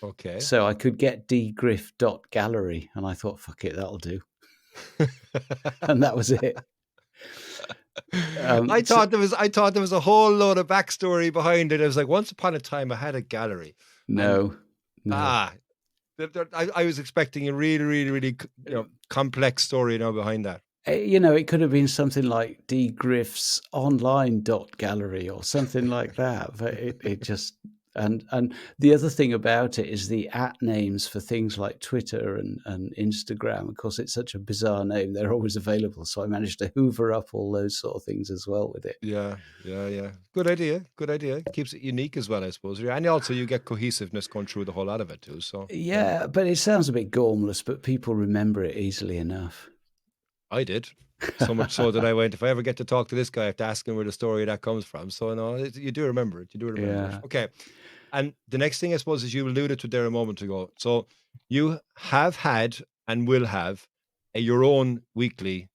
Okay. So I could get dgriff.gallery, and I thought, fuck it, that'll do. And that was it. I thought there was a whole load of backstory behind it. It was like, once upon a time I had a gallery. No. I was expecting a really, really, really complex story now behind that. It could have been something like dgriffsonline.gallery or something like that. But it just and the other thing about it is the @ names for things like Twitter and Instagram. Of course, it's such a bizarre name; they're always available. So I managed to hoover up all those sort of things as well with it. Yeah. Good idea. Keeps it unique as well, I suppose. And also you get cohesiveness going through the whole lot of it too. So yeah, but it sounds a bit gormless, but people remember it easily enough. I did. So much so that I went, if I ever get to talk to this guy, I have to ask him where the story of that comes from. So no, you do remember it. Yeah. Okay. And the next thing, I suppose, is you alluded to there a moment ago. So you have had and will have your own weekly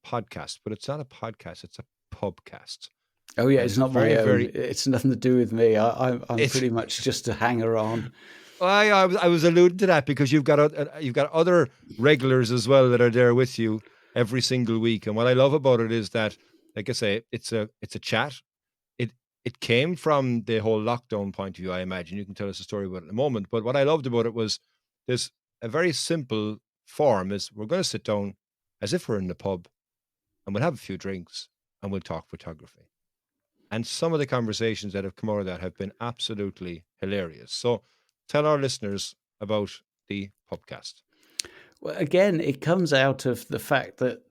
podcast, but it's not a podcast, it's a pubcast. Oh yeah, it's not my own. very. It's nothing to do with me. I'm pretty much just a hanger on. I was alluding to that because you've got other regulars as well that are there with you every single week. And what I love about it is that, like I say, it's a chat. It came from the whole lockdown point of view, I imagine. You can tell us a story about it in a moment. But what I loved about it was there's a very simple form is we're going to sit down as if we're in the pub and we'll have a few drinks and we'll talk photography. And some of the conversations that have come out of that have been absolutely hilarious. So tell our listeners about the Pubcast. Well, again, it comes out of the fact that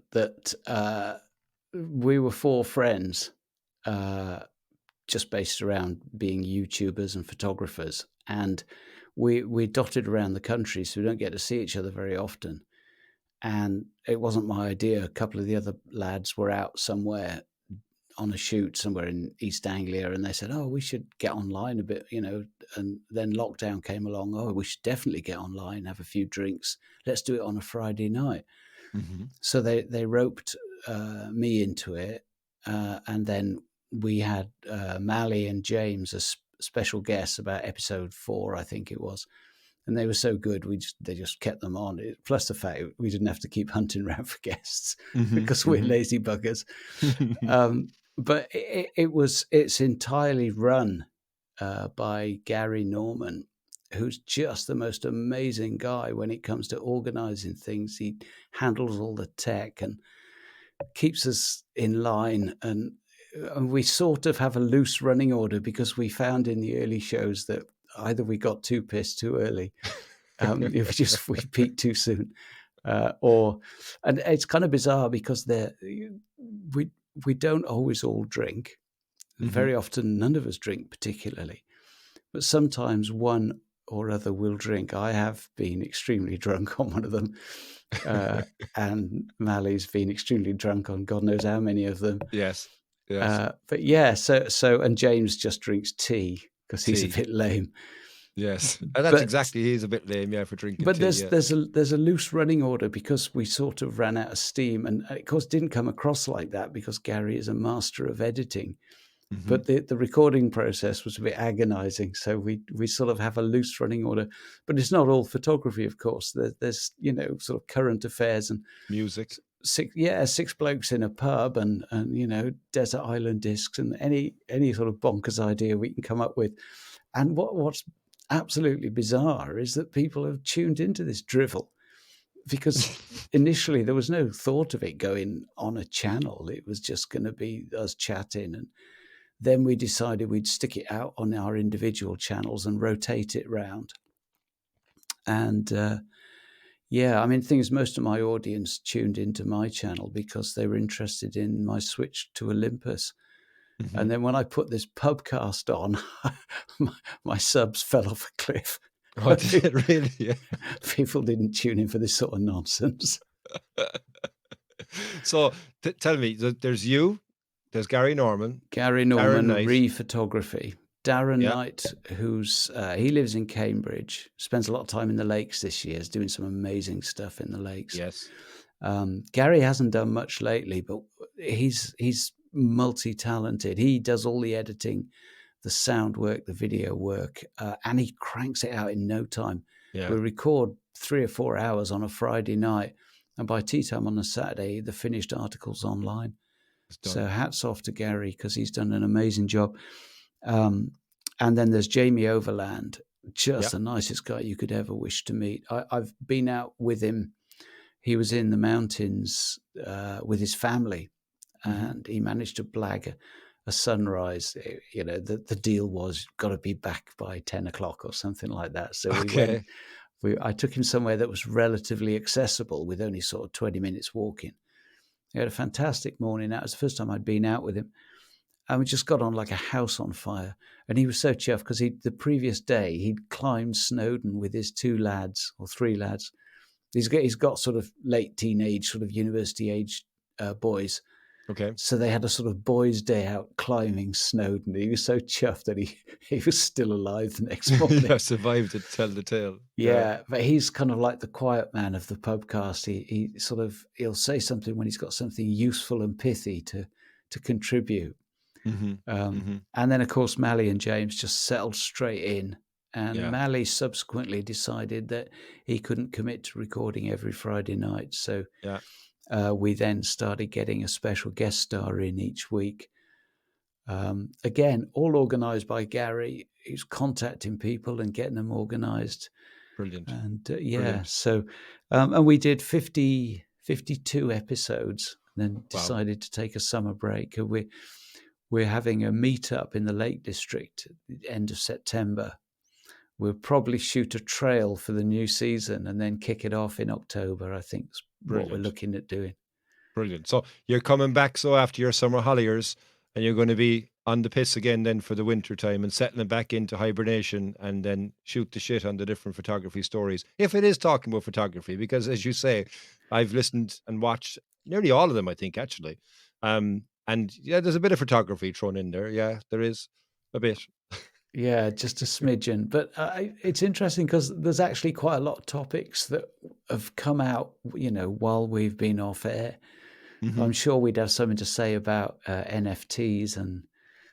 we were 4 friends, just based around being YouTubers and photographers, and we dotted around the country, so we don't get to see each other very often. And it wasn't my idea. A couple of the other lads were out somewhere on a shoot somewhere in East Anglia, and they said, "Oh, we should get online a bit," and then lockdown came along. "Oh, we should definitely get online, have a few drinks. Let's do it on a Friday night." Mm-hmm. So they roped me into it, and then we had Mally and James as special guests about episode 4, I think it was. And they were so good, they just kept them on. Plus the fact we didn't have to keep hunting around for guests because we're lazy buggers. But it's entirely run by Gary Norman, who's just the most amazing guy when it comes to organizing things. He handles all the tech and keeps us in line. And we sort of have a loose running order because we found in the early shows that either we got too pissed too early, if we peaked too soon, and it's kind of bizarre because we don't always all drink. Very often, none of us drink particularly, but sometimes one or other will drink. I have been extremely drunk on one of them, and Mally's been extremely drunk on God knows how many of them. Yes. But yeah, so and James just drinks tea because he's a bit lame. Yes, and that's exactly, he's a bit lame, for drinking but tea. there's a loose running order because we sort of ran out of steam, and of course didn't come across like that because Gary is a master of editing. But the recording process was a bit agonizing, so we sort of have a loose running order. But it's not all photography, of course. There's sort of current affairs and Music. Six blokes in a pub and desert island discs and any sort of bonkers idea we can come up with. And what's absolutely bizarre is that people have tuned into this drivel, because initially there was no thought of it going on a channel. It was just going to be us chatting, and then we decided we'd stick it out on our individual channels and rotate it round. And I mean, the thing is, most of my audience tuned into my channel because they were interested in my switch to Olympus. And then when I put this Pubcast on, my subs fell off a cliff. Oh, did it really? Yeah. People didn't tune in for this sort of nonsense. So tell me, there's you, there's Gary Norman, Re-Photography. Darren Knight, who's he lives in Cambridge, spends a lot of time in the lakes this year, is doing some amazing stuff in the lakes. Yes. Gary hasn't done much lately, but he's multi-talented. He does all the editing, the sound work, the video work, and he cranks it out in no time. Yeah. We record 3 or 4 hours on a Friday night, and by tea time on a Saturday, the finished article's online. So hats off to Gary because he's done an amazing job. And then there's Jamie Overland, just the nicest guy you could ever wish to meet. I've been out with him. He was in the mountains with his family, and he managed to blag a sunrise. The deal was got to be back by 10 o'clock or something like that. So I took him somewhere that was relatively accessible with only sort of 20 minutes walking. He had a fantastic morning. That was the first time I'd been out with him. And we just got on like a house on fire. And he was so chuffed because the previous day he'd climbed Snowdon with his 2 lads or 3 lads. He's got sort of late teenage, sort of university age boys. Okay. So they had a sort of boys' day out climbing Snowdon. He was so chuffed that he was still alive the next morning. Survived to tell the tale. Yeah, but he's kind of like the quiet man of the Pubcast. He'll say something when he's got something useful and pithy to contribute. And then, of course, Mally and James just settled straight in. And Mally subsequently decided that he couldn't commit to recording every Friday night. So we then started getting a special guest star in each week. Again, all organised by Gary, who's contacting people and getting them organised. Brilliant. And Brilliant. So and we did 52 episodes, and then decided to take a summer break. We're having a meet-up in the Lake District at the end of September. We'll probably shoot a trail for the new season and then kick it off in October, I think is what we're looking at doing. Brilliant. So you're coming back after your summer holidays, and you're going to be on the piss again then for the winter time and settling back into hibernation and then shoot the shit on the different photography stories. If it is talking about photography, because as you say, I've listened and watched nearly all of them, I think, actually. And there's a bit of photography thrown in there. Yeah, there is a bit. Yeah, just a smidgen. But it's interesting because there's actually quite a lot of topics that have come out, while we've been off air. I'm sure we'd have something to say about NFTs and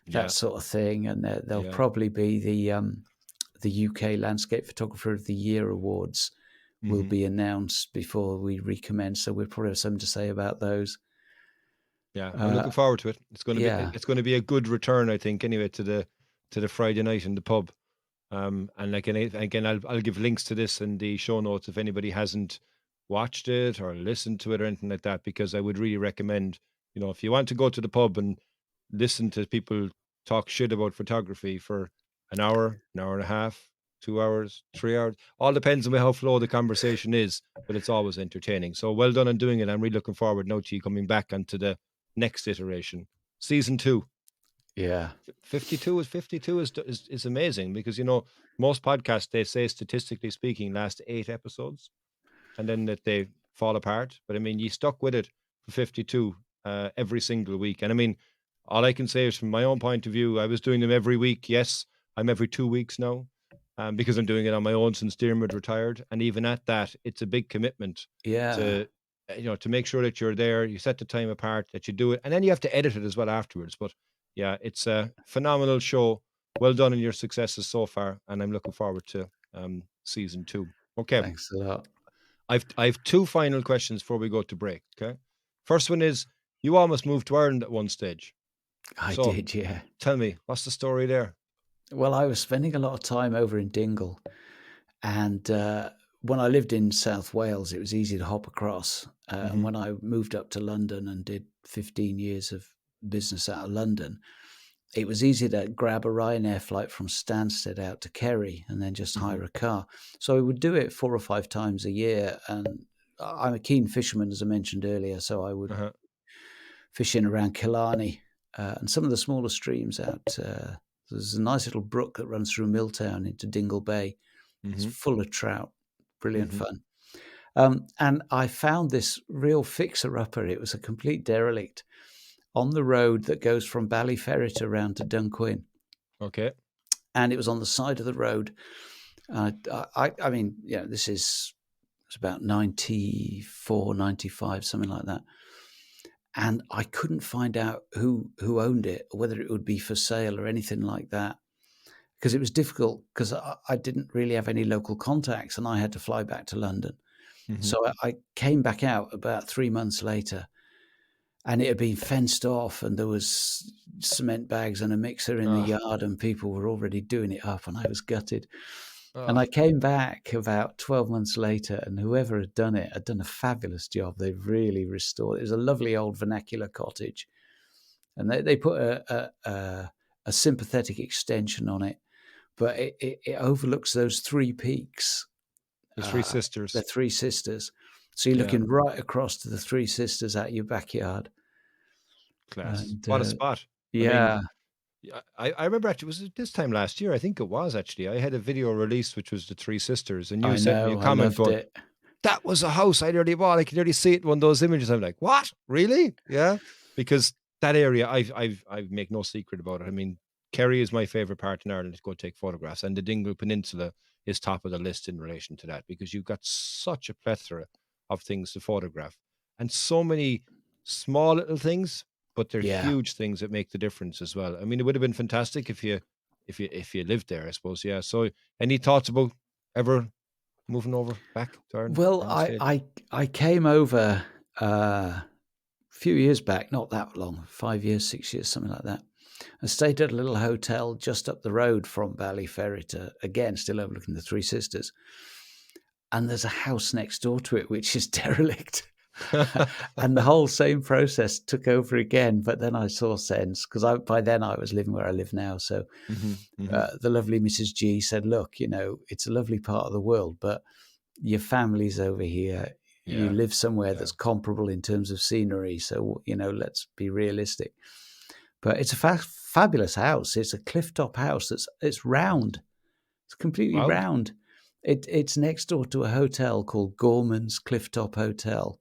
that sort of thing. And there'll probably be the UK Landscape Photographer of the Year Awards will be announced before we recommence. So we'll probably have something to say about those. Yeah, I'm looking forward to it. It's going to be a good return, I think, anyway, to the Friday night in the pub. And again, I'll give links to this in the show notes if anybody hasn't watched it or listened to it or anything like that, because I would really recommend, if you want to go to the pub and listen to people talk shit about photography for an hour and a half, 2 hours, 3 hours. All depends on how flow the conversation is, but it's always entertaining. So well done on doing it. I'm really looking forward now to you coming back onto the next iteration, season 2. Yeah. 52 is amazing, because most podcasts, they say statistically speaking last 8 episodes, and then that they fall apart. But I mean, you stuck with it for 52 every single week. And I mean, all I can say is from my own point of view, I was doing them every week. Yes, I'm every 2 weeks now, because I'm doing it on my own since Dermot retired. And even at that, it's a big commitment Yeah. to make sure that you're there, you set the time apart, that you do it, and then you have to edit it as well afterwards. But yeah, it's a phenomenal show. Well done in your successes so far, and I'm looking forward to season 2. Okay. Thanks a lot. I've 2 final questions before we go to break. Okay. First one is, you almost moved to Ireland at one stage. I So did, yeah. tell me, what's the story there? Well, I was spending a lot of time over in Dingle, and when I lived in South Wales, it was easy to hop across. And when I moved up to London and did 15 years of business out of London, it was easy to grab a Ryanair flight from Stansted out to Kerry and then just hire a car. So I would do it 4 or 5 times a year. And I'm a keen fisherman, as I mentioned earlier, so I would fish in around Killarney and some of the smaller streams out. There's a nice little brook that runs through Milltown into Dingle Bay. It's full of trout. Brilliant fun. And I found this real fixer-upper. It was a complete derelict on the road that goes from Ballyferret around to Dunquin. Okay. And it was on the side of the road. I mean, this is about 94, 95, something like that. And I couldn't find out who owned it, or whether it would be for sale or anything like that, because it was difficult, because I didn't really have any local contacts and I had to fly back to London. So I came back out about 3 months later, and it had been fenced off, and there was cement bags and a mixer in the yard, and people were already doing it up, and I was gutted. And I came back about 12 months later, and whoever had done it had done a fabulous job. They really restored it. It was a lovely old vernacular cottage, and they put a sympathetic extension on it, but it overlooks those 3 peaks. The 3 sisters. The 3 sisters. So you're looking right across to the 3 sisters at your backyard. Class. And, what a spot. Yeah. I remember, actually, was it this time last year? I think it was, actually. I had a video released, which was the 3 sisters, and you sent me a comment going, that was a house I nearly bought. I can nearly see it in one of those images. I'm like, what? Really? Yeah. Because that area, I make no secret about it. I mean, Kerry is my favorite part in Ireland to go take photographs, and the Dingle Peninsula is top of the list in relation to that, because you've got such a plethora of things to photograph, and so many small little things, but they're huge things that make the difference as well. I mean, it would have been fantastic if you lived there, I suppose. Yeah. So any thoughts about ever moving over back to Ireland? Well, I came over a few years back, not that long, 5 years, 6 years, something like that. I stayed at a little hotel just up the road from Ballyferret, again, still overlooking the 3 sisters. And there's a house next door to it, which is derelict. And the whole same process took over again. But then I saw sense, because by then I was living where I live now. So the lovely Mrs. G said, look, it's a lovely part of the world, but your family's over here. You live somewhere that's comparable in terms of scenery. So, let's be realistic. But it's a fabulous house. It's a cliff-top house. It's round. It's completely round. It's next door to a hotel called Gorman's Clifftop Hotel.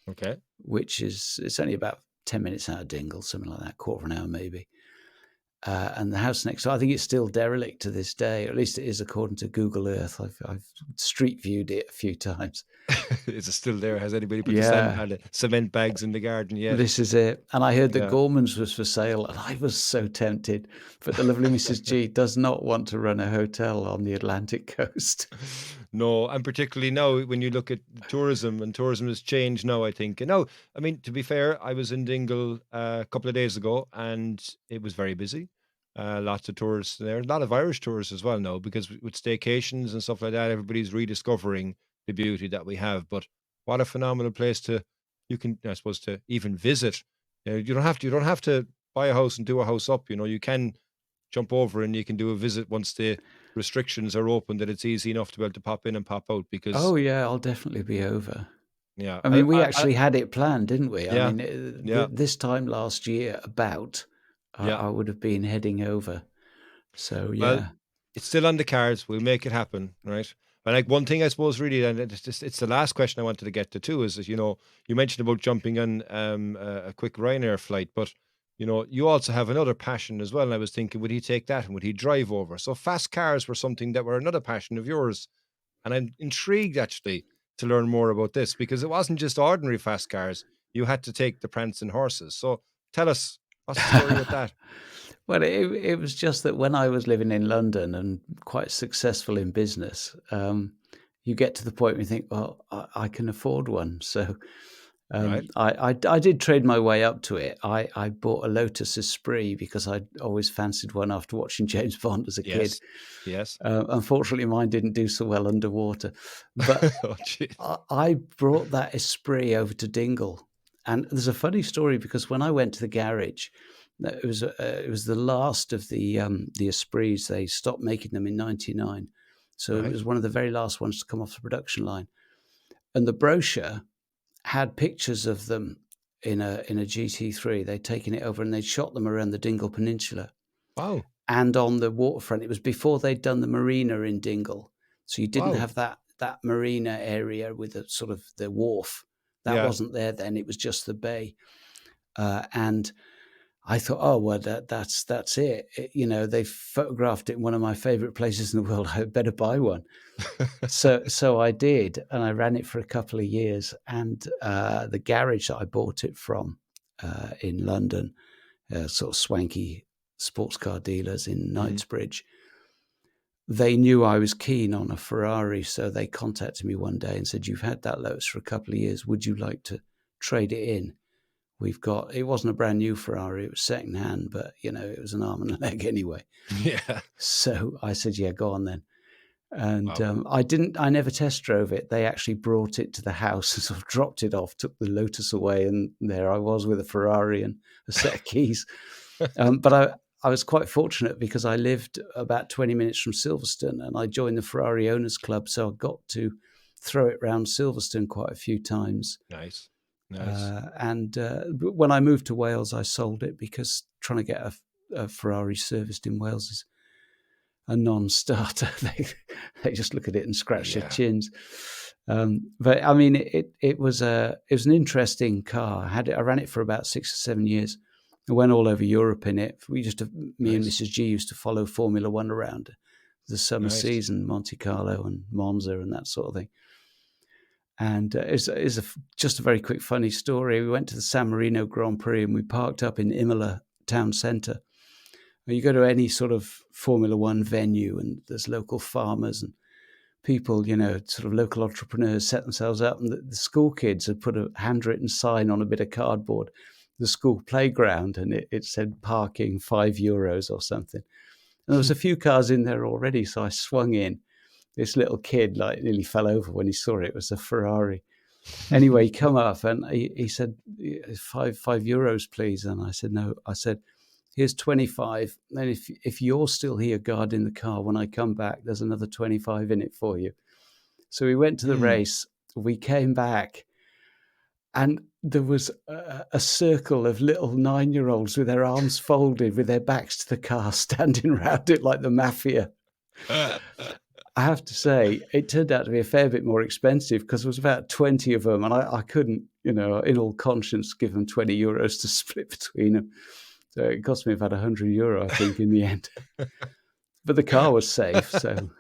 Okay. Which it's only about 10 minutes out of Dingle, something like that, quarter of an hour maybe. And the house next door, I think it's still derelict to this day, or at least it is according to Google Earth. I've street viewed it a few times. Is it still there? Has anybody put the cement bags in the garden yet? This is it. And I heard that Gorman's was for sale, and I was so tempted. But the lovely Mrs. G does not want to run a hotel on the Atlantic coast. No, and particularly now when you look at tourism, and tourism has changed now, I think. And now, I mean, to be fair, I was in Dingle a couple of days ago, and it was very busy. Lots of tourists there, a lot of Irish tourists as well now, because with staycations and stuff like that, everybody's rediscovering the beauty that we have. But what a phenomenal place to even visit. You don't have to buy a house and do a house up. You can jump over and you can do a visit once the restrictions are open, that it's easy enough to be able to pop in and pop out, because Oh yeah, I'll definitely be over. yeah, I mean, we actually had it planned, didn't we? I yeah, mean, yeah, this time last year, yeah. I would have been heading over. So Well, yeah. it's still on the cards. We'll make it happen, right? But like one thing, I suppose, really, and it's the last question I wanted to get to too, is that, you mentioned about jumping on a quick Ryanair flight, but you also have another passion as well. And I was thinking, would he take that and would he drive over? So fast cars were something that were another passion of yours, and I'm intrigued actually to learn more about this, because it wasn't just ordinary fast cars. You had to take the prancing horses. So tell us, what's the story with that? Well, it was just that when I was living in London and quite successful in business, you get to the point where you think, well, I can afford one. So Right? I did trade my way up to it. I bought a Lotus Esprit because I'd always fancied one after watching James Bond as a kid. Yes. Yes. Unfortunately, mine didn't do so well underwater. But Oh, gee. I brought that Esprit over to Dingle. And there's a funny story, because when I went to the garage, it was the last of the Esprits. They stopped making them in '99, so it Right. was one of the very last ones to come off the production line. And the brochure had pictures of them in a GT3. They'd taken it over and they'd shot them around the Dingle Peninsula Wow. and on the waterfront. It was before they'd done the marina in Dingle, so you didn't Wow. have that marina area with the sort of the wharf. That Yeah. wasn't there then. It was just the bay, and I thought, oh well, that's it. They photographed it in one of my favorite places in the world. I better buy one. So I did, and I ran it for a couple of years. And the garage that I bought it from in London, sort of swanky sports car dealers in Knightsbridge, they knew I was keen on a Ferrari, so they contacted me one day and said, "You've had that Lotus for a couple of years. Would you like to trade it in? It wasn't a brand new Ferrari, it was secondhand, but it was an arm and a leg anyway." Yeah. So I said, yeah, go on then. And Wow. I never test drove it. They actually brought it to the house and sort of dropped it off, took the Lotus away, and there I was with a Ferrari and a set of keys. But I was quite fortunate because I lived about 20 minutes from Silverstone, and I joined the Ferrari Owners Club, so I got to throw it around Silverstone quite a few times. Nice. Nice. And when I moved to Wales, I sold it because trying to get a Ferrari serviced in Wales is a non-starter. They just look at it and scratch their Yeah. chins. But I mean, it was an interesting car. I ran it for about 6 or 7 years. I went all over Europe in it. Me and Nice. Mrs. G used to follow Formula One around the summer Nice. season, Monte Carlo and Monza and that sort of thing. And it's just a very quick funny story. We went to the San Marino Grand Prix and we parked up in Imola town centre. You go to any sort of Formula One venue and there's local farmers and people, sort of local entrepreneurs set themselves up, and the school kids had put a handwritten sign on a bit of cardboard, the school playground, and it said parking €5 or something. And there was a few cars in there already, so I swung in. This little kid nearly fell over when he saw it. It was a Ferrari. Anyway, he come up and he said, €5, please. And I said, no. I said, here's 25. And if you're still here guarding the car when I come back, there's another 25 in it for you. So we went to the race. We came back and there was a circle of little 9-year-olds with their arms folded, with their backs to the car, standing around it like the mafia. I have to say, it turned out to be a fair bit more expensive because there was about 20 of them, and I couldn't, in all conscience, give them €20 to split between them. So it cost me about €100, I think, in the end. But the car was safe, so.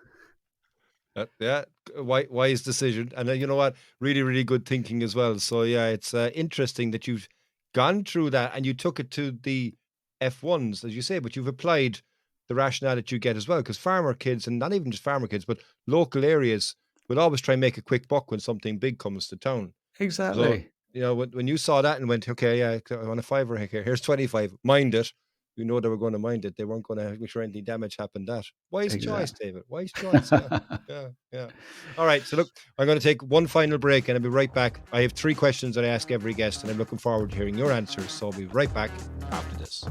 Yeah, wise decision. And you know what? Really, really good thinking as well. So yeah, it's interesting that you've gone through that and you took it to the F1s, as you say, but you've applied the rationale that you get as well, because farmer kids, and not even just farmer kids, but local areas will always try and make a quick buck when something big comes to town. Exactly. So, when you saw that and went, okay, yeah, I want a fiver here, here's 25, mind it. you know they were going to mind it. They weren't going to make sure any damage happened. That wise choice, Exactly. David. Wise choice. Yeah, yeah, yeah. All right. So look, I'm going to take one final break, and I'll be right back. I have 3 questions that I ask every guest, and I'm looking forward to hearing your answers. So I'll be right back after this.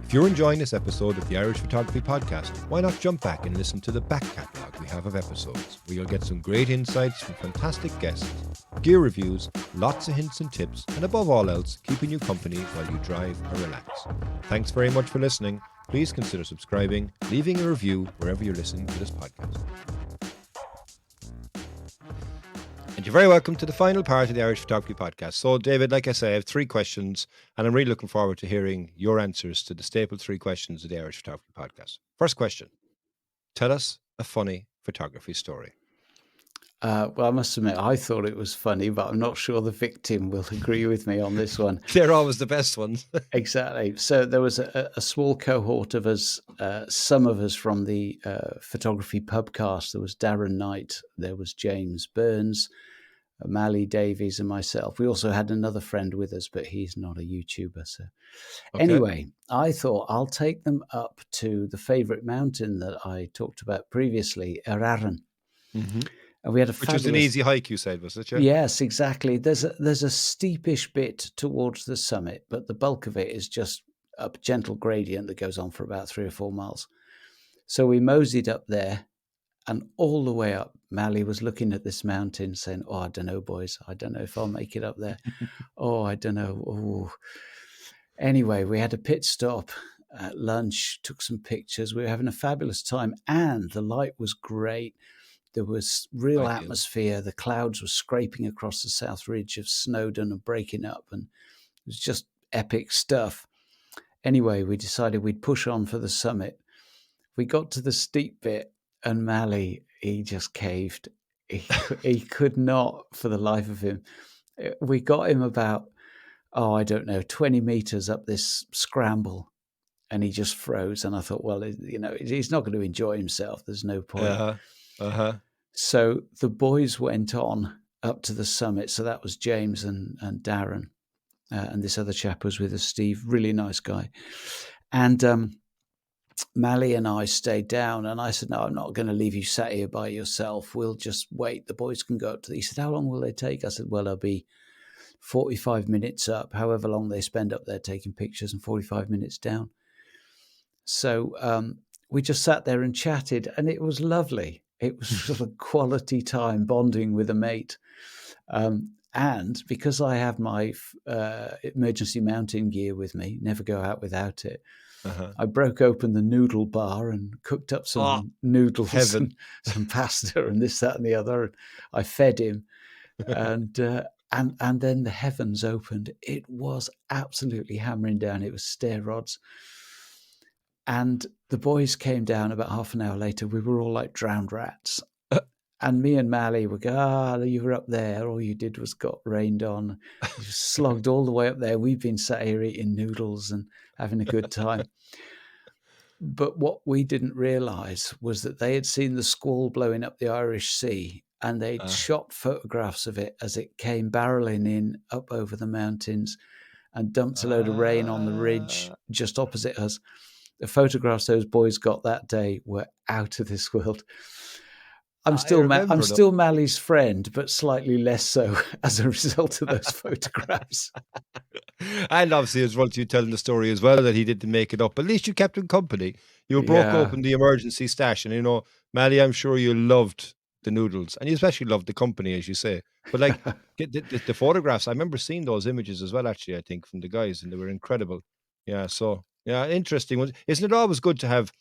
If you're enjoying this episode of the Irish Photography Podcast, why not jump back and listen to the back catalogue we have of episodes, where you'll get some great insights from fantastic guests, gear reviews, lots of hints and tips, and above all else, keeping you company while you drive or relax. Thanks very much for listening. Please consider subscribing, leaving a review wherever you're listening to this podcast. And you're very welcome to the final part of the Irish Photography Podcast. So, David, like I say, I have 3 questions, and I'm really looking forward to hearing your answers to the staple 3 questions of the Irish Photography Podcast. First question. Tell us a funny photography story. Well, I must admit, I thought it was funny, but I'm not sure the victim will agree with me on this one. They're always the best ones. Exactly. So there was a small cohort of us, some of us from the Photography Pubcast. There was Darren Knight, there was James Burns, Mally Davies, and myself. We also had another friend with us, but he's not a YouTuber. So anyway, I thought I'll take them up to the favourite mountain that I talked about previously, Araran. Mm-hmm. And we had Which was an easy hike, you said, was it? Yeah? Yes, exactly. There's a steepish bit towards the summit, but the bulk of it is just a gentle gradient that goes on for about 3 or 4 miles. So we moseyed up there, and all the way up, Mally was looking at this mountain saying, "Oh, I don't know, boys. I don't know if I'll make it up there. Oh, I don't know. Oh." Anyway, we had a pit stop at lunch, took some pictures. We were having a fabulous time, and the light was great. There was real atmosphere. The clouds were scraping across the south ridge of Snowdon and breaking up, and it was just epic stuff. Anyway, we decided we'd push on for the summit. We got to the steep bit, and Mally, he just caved. He could not, for the life of him. We got him about, 20 meters up this scramble, and he just froze. And I thought, well, he's not going to enjoy himself. There's no point. So the boys went on up to the summit. So that was James and Darren, and this other chap was with us, Steve, really nice guy. And Mally and I stayed down, and I said, "No, I'm not going to leave you sat here by yourself. We'll just wait. The boys can go up to." He said, "How long will they take?" I said, "Well, they'll be 45 minutes up, however long they spend up there taking pictures, and 45 minutes down." So we just sat there and chatted, and it was lovely. It was sort of quality time bonding with a mate. And because I have my emergency mountain gear with me, never go out without it, I broke open the noodle bar and cooked up some noodles and some pasta and this, that, and the other. And I fed him, and then the heavens opened. It was absolutely hammering down. It was stair rods. And the boys came down about half an hour later. We were all like drowned rats. And me and Mally would go, you were up there. All you did was got rained on. You slogged all the way up there. We've been sat here eating noodles and having a good time. But what we didn't realise was that they had seen the squall blowing up the Irish Sea, and they'd shot photographs of it as it came barreling in up over the mountains and dumped a load of rain on the ridge just opposite us. The photographs those boys got that day were out of this world. I'm still Mally's friend, but slightly less so as a result of those photographs. And obviously, as well as you telling the story as well, that he didn't make it up. At least you kept him company. You broke open the emergency stash, and Mally, I'm sure you loved the noodles, and you especially loved the company, as you say. But like the photographs, I remember seeing those images as well. Actually, I think from the guys, and they were incredible. Yeah, so interesting. Isn't it always good to have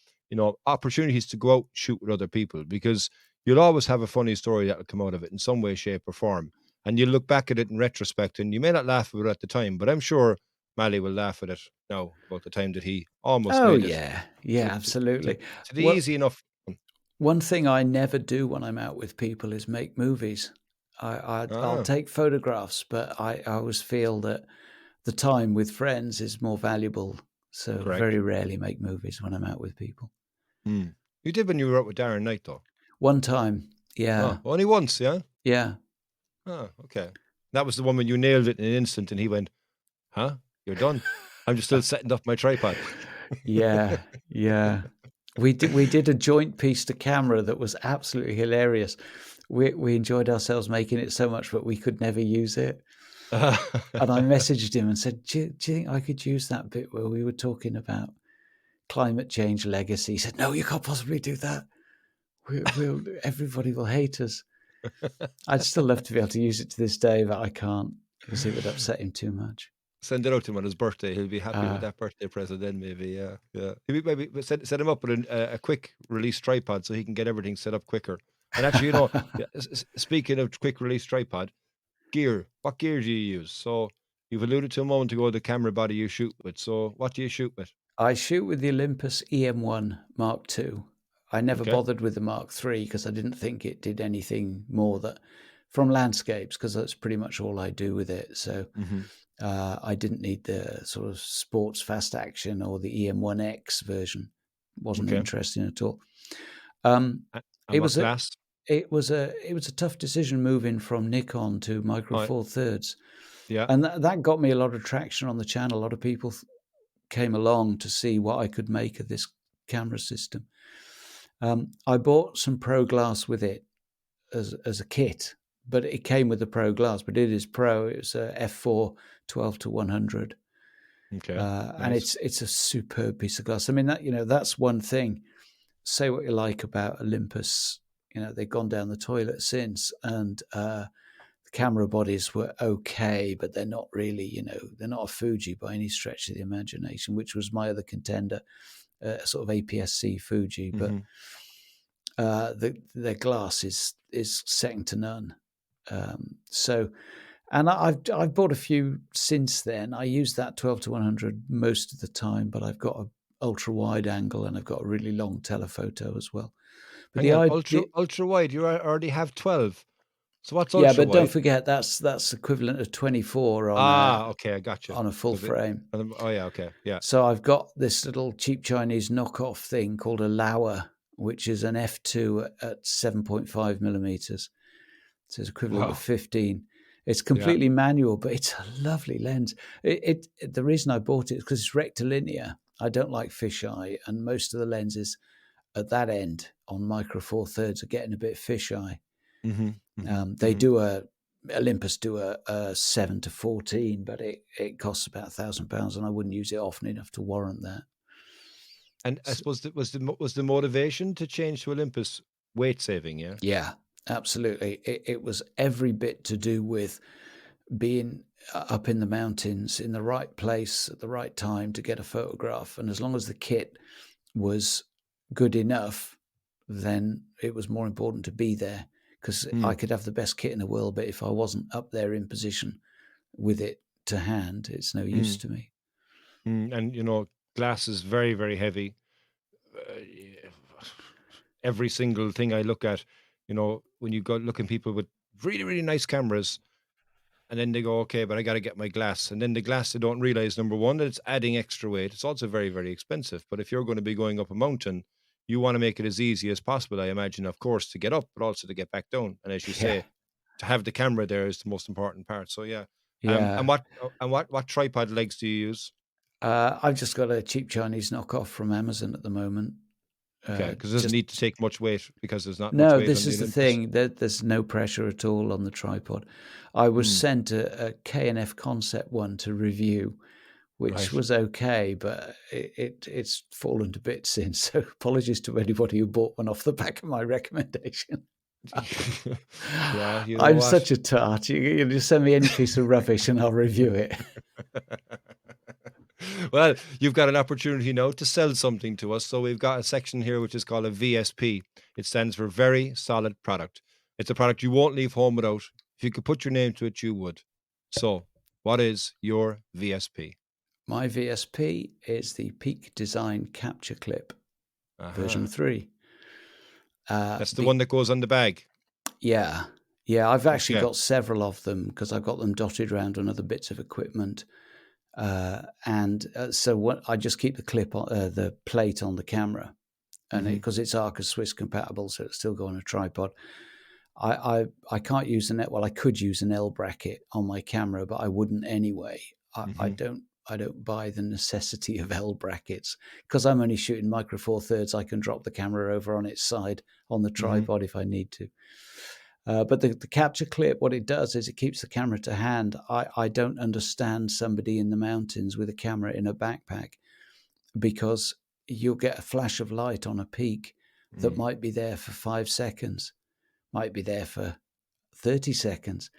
opportunities to go out and shoot with other people, because you'll always have a funny story that will come out of it in some way, shape, or form. And you look back at it in retrospect, and you may not laugh at it at the time, but I'm sure Mally will laugh at it now about the time that he almost made it. Yeah, absolutely. To the easy enough. One thing I never do when I'm out with people is make movies. I'll take photographs, but I always feel that the time with friends is more valuable. So very rarely make movies when I'm out with people. You did when you were out with Darren Knight, though. One time, yeah. Only once, yeah? Yeah. Oh, okay. That was the one when you nailed it in an instant, and he went, "Huh? You're done." I'm just still setting up my tripod. Yeah, yeah. We did a joint piece to camera that was absolutely hilarious. We enjoyed ourselves making it so much, but we could never use it. And I messaged him and said, do you think I could use that bit where we were talking about climate change legacy? He said, no, you can't possibly do that. Everybody will hate us. I'd still love to be able to use it to this day, but I can't because it would upset him too much. Send it out to him on his birthday. He'll be happy with that birthday present then, maybe. Yeah, yeah. Maybe set him up with a quick release tripod so he can get everything set up quicker. And actually, speaking of quick release tripod, gear. What gear do you use? So you've alluded to a moment ago the camera body you shoot with. So what do you shoot with? I shoot with the Olympus EM1 Mark II. I never bothered with the Mark III because I didn't think it did anything more from landscapes, because that's pretty much all I do with it. So I didn't need the sort of sports fast action or the EM1X version. Wasn't interesting at all. It was glass? It was a tough decision moving from Nikon to Micro Four Thirds. Yeah, and that got me a lot of traction on the channel. A lot of people came along to see what I could make of this camera system. I bought some Pro Glass with it as a kit, but it came with the Pro Glass. But it is Pro. It's a f4 12-100. Okay, and it's a superb piece of glass. I mean, that's one thing. Say what you like about Olympus, they've gone down the toilet since, and the camera bodies were okay, but they're not really, they're not a Fuji by any stretch of the imagination, which was my other contender, sort of APS-C Fuji. But their glass is second to none. And I've bought a few since then. I use that 12-100 most of the time, but I've got a ultra wide angle and I've got a really long telephoto as well. But ultra wide, you already have 12. So what's ultra wide? Yeah, but don't forget that's equivalent of 24 on okay, I got you. On a full frame. Oh yeah, okay, yeah. So I've got this little cheap Chinese knockoff thing called a Laowa, which is an f2 at 7.5 millimeters. So it's equivalent of 15. It's completely manual, but it's a lovely lens. The reason I bought it is because it's rectilinear. I don't like fisheye, and most of the lenses at that end on Micro Four Thirds are getting a bit fisheye. Olympus do a 7-14, but it costs about £1,000, and I wouldn't use it often enough to warrant that. And I suppose was the motivation to change to Olympus weight saving? Yeah. Yeah, absolutely. It was every bit to do with being up in the mountains in the right place at the right time to get a photograph. And as long as the kit was good enough, then it was more important to be there, because I could have the best kit in the world, but if I wasn't up there in position with it to hand, it's no use to me. And glass is very, very heavy. Every single thing I look at, when you go looking people with really, really nice cameras, and then they go, okay, but I got to get my glass. And then the glass, they don't realize, number one, that it's adding extra weight. It's also very, very expensive. But if you're going to be going up a mountain, you want to make it as easy as possible, I imagine, of course, to get up, but also to get back down. And as you say, to have the camera there is the most important part. So and what tripod legs do you use? I've just got a cheap Chinese knockoff from Amazon at the moment. Okay, because it doesn't need to take much weight, because there's not much No, weight this on is the Olympus. thing. There's no pressure at all on the tripod. I was sent a K&F concept one to review, which was okay, but it's fallen to bits since. So apologies to anybody who bought one off the back of my recommendation. I'm such a tart. You just send me any piece of rubbish and I'll review it. Well, you've got an opportunity now to sell something to us. So we've got a section here which is called a VSP. It stands for Very Solid Product. It's a product you won't leave home without. If you could put your name to it, you would. So what is your VSP? My VSP is the Peak Design Capture Clip, version 3. That's the one that goes on the bag? Yeah. I've actually got several of them because I've got them dotted around on other bits of equipment. So I just keep the clip on the plate on the camera, and because it's Arca Swiss compatible, so it'll still go on a tripod. I can't use I could use an L bracket on my camera, but I wouldn't anyway. I buy the necessity of L brackets because I'm only shooting micro four thirds. I can drop the camera over on its side on the tripod if I need to. But the capture clip, what it does is it keeps the camera to hand. I don't understand somebody in the mountains with a camera in a backpack, because you'll get a flash of light on a peak that might be there for 5 seconds, might be there for 30 seconds,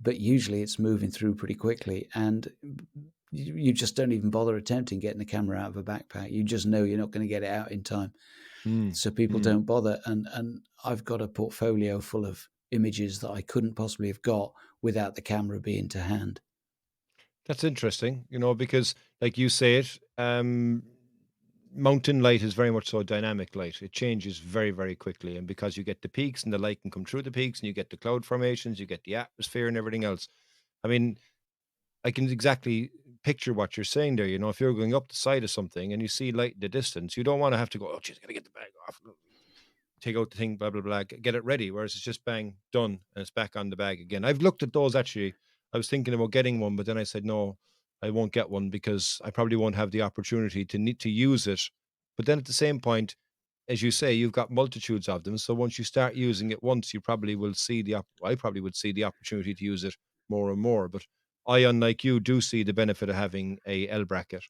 but usually it's moving through pretty quickly. And you just don't even bother attempting getting the camera out of a backpack. You just know you're not going to get it out in time. So people don't bother. And I've got a portfolio full of images that I couldn't possibly have got without the camera being to hand. That's interesting, because like you say it, mountain light is very much so dynamic light. It changes very, very quickly. And because you get the peaks and the light can come through the peaks and you get the cloud formations, you get the atmosphere and everything else. I mean, I can exactly picture what you're saying there. If you're going up the side of something and you see light in the distance, you don't want to have to go, oh, geez, I got to get the bag off, take out the thing, blah, blah, blah, get it ready. Whereas it's just bang, done, and it's back on the bag again. I've looked at those actually. I was thinking about getting one, but then I said, no, I won't get one because I probably won't have the opportunity to need to use it. But then at the same point, as you say, you've got multitudes of them. So once you start using it once, you probably will see I probably would see the opportunity to use it more and more. But I, unlike you, do see the benefit of having a L bracket.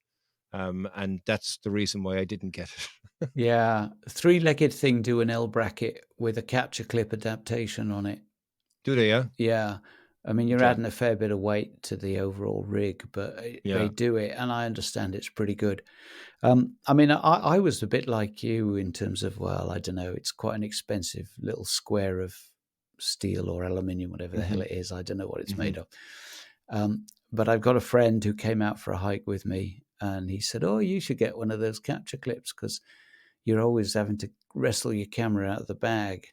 And that's the reason why I didn't get it. Yeah. 3-legged thing do an L bracket with a capture clip adaptation on it. Do they, yeah? Yeah. I mean, you're adding a fair bit of weight to the overall rig, but they do it, and I understand it's pretty good. I mean, I was a bit like you in terms of, well, I don't know, it's quite an expensive little square of steel or aluminium, whatever the hell it is. I don't know what it's made of. But I've got a friend who came out for a hike with me, and he said, oh, you should get one of those capture clips because you're always having to wrestle your camera out of the bag.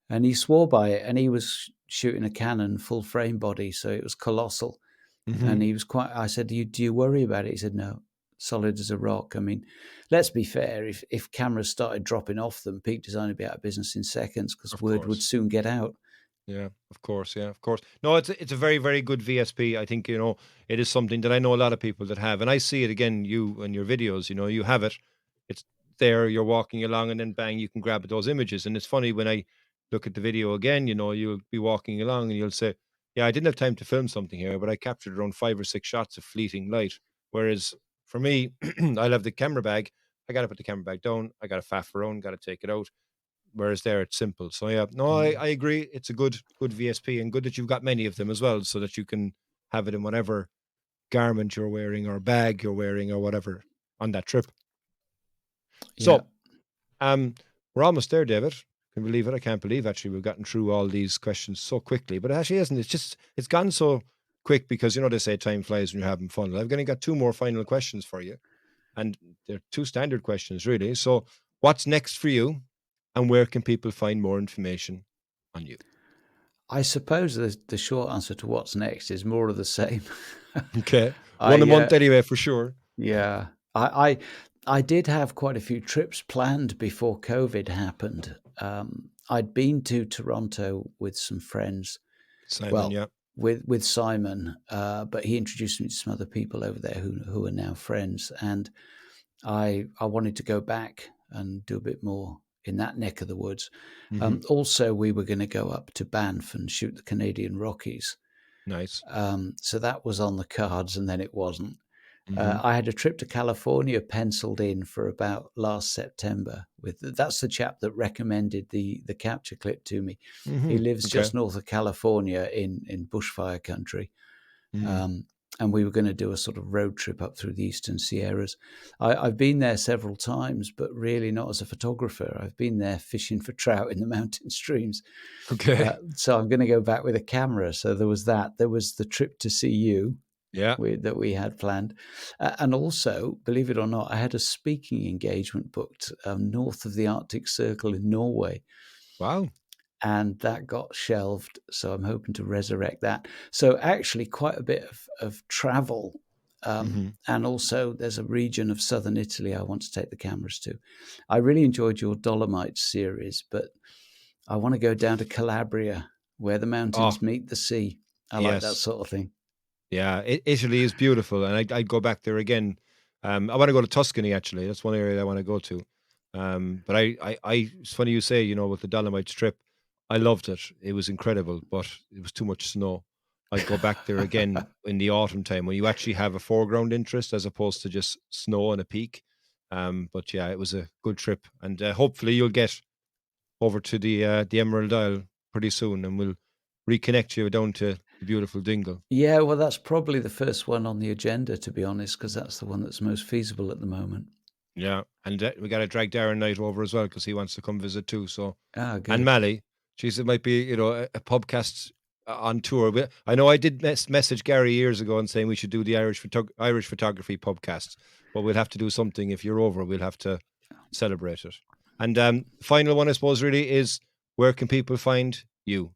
And he swore by it, and he was shooting a Canon full frame body, so it was colossal. And he was I said, do you worry about it? He said, no, solid as a rock. I mean, let's be fair. If cameras started dropping off them, Peak Design would be out of business in seconds because word would soon get out. Yeah, of course. Yeah, of course. No, it's a very, very good VSP. I think, it is something that I know a lot of people that have. And I see it again, you and your videos, you have it. It's there, you're walking along and then bang, you can grab those images. And it's funny when I look at the video again, you'll be walking along and you'll say, yeah, I didn't have time to film something here, but I captured around 5 or 6 shots of fleeting light. Whereas for me, I'll have the camera bag. I got to put the camera bag down. I got to faff around, got to take it out. Whereas there, it's simple. So yeah, no, I agree. It's a good VSP, and good that you've got many of them as well, so that you can have it in whatever garment you're wearing or bag you're wearing or whatever on that trip. So, we're almost there, David. Can you believe it? I can't believe actually we've gotten through all these questions so quickly, but it actually isn't. It's gone so quick because they say time flies when you're having fun. I've only got 2 more final questions for you, and they're 2 standard questions really. So, what's next for you, and where can people find more information on you? I suppose the short answer to what's next is more of the same. Okay, one a month anyway, for sure. Yeah, I did have quite a few trips planned before COVID happened. I'd been to Toronto with some friends. Simon, with Simon, but he introduced me to some other people over there who are now friends, and I wanted to go back and do a bit more in that neck of the woods. Also, we were going to go up to Banff and shoot the Canadian Rockies. Nice. So that was on the cards, and then it wasn't. I had a trip to California penciled in for about last September. That's the chap that recommended the capture clip to me. He lives just north of California in bushfire country. And we were going to do a sort of road trip up through the Eastern Sierras. I've been there several times, but really not as a photographer. I've been there fishing for trout in the mountain streams. Okay. So I'm going to go back with a camera. So there was that. There was the trip to see you. That we had planned. And also, believe it or not, I had a speaking engagement booked north of the Arctic Circle in Norway. Wow. And that got shelved. So I'm hoping to resurrect that. So actually quite a bit of travel. And also there's a region of southern Italy I want to take the cameras to. I really enjoyed your Dolomites series, but I want to go down to Calabria where the mountains meet the sea. I like that sort of thing. Yeah, Italy is beautiful, and I'd go back there again. I want to go to Tuscany, actually. That's one area I want to go to. But it's funny you say, with the Dolomites trip, I loved it. It was incredible, but it was too much snow. I'd go back there again in the autumn time when you actually have a foreground interest as opposed to just snow and a peak. But yeah, it was a good trip, and hopefully you'll get over to the Emerald Isle pretty soon, and we'll reconnect you down to the beautiful Dingle. Yeah, well, that's probably the first one on the agenda, to be honest, because that's the one that's most feasible at the moment. Yeah, and we got to drag Darren Knight over as well because he wants to come visit too. So, Good. and Mally, she said it might be a Pubcast on tour. I know I did message Gary years ago and saying we should do the Irish Photography Pubcast, but we'll have to do something if you're over. We'll have to celebrate it. And the final one, I suppose, really is where can people find you?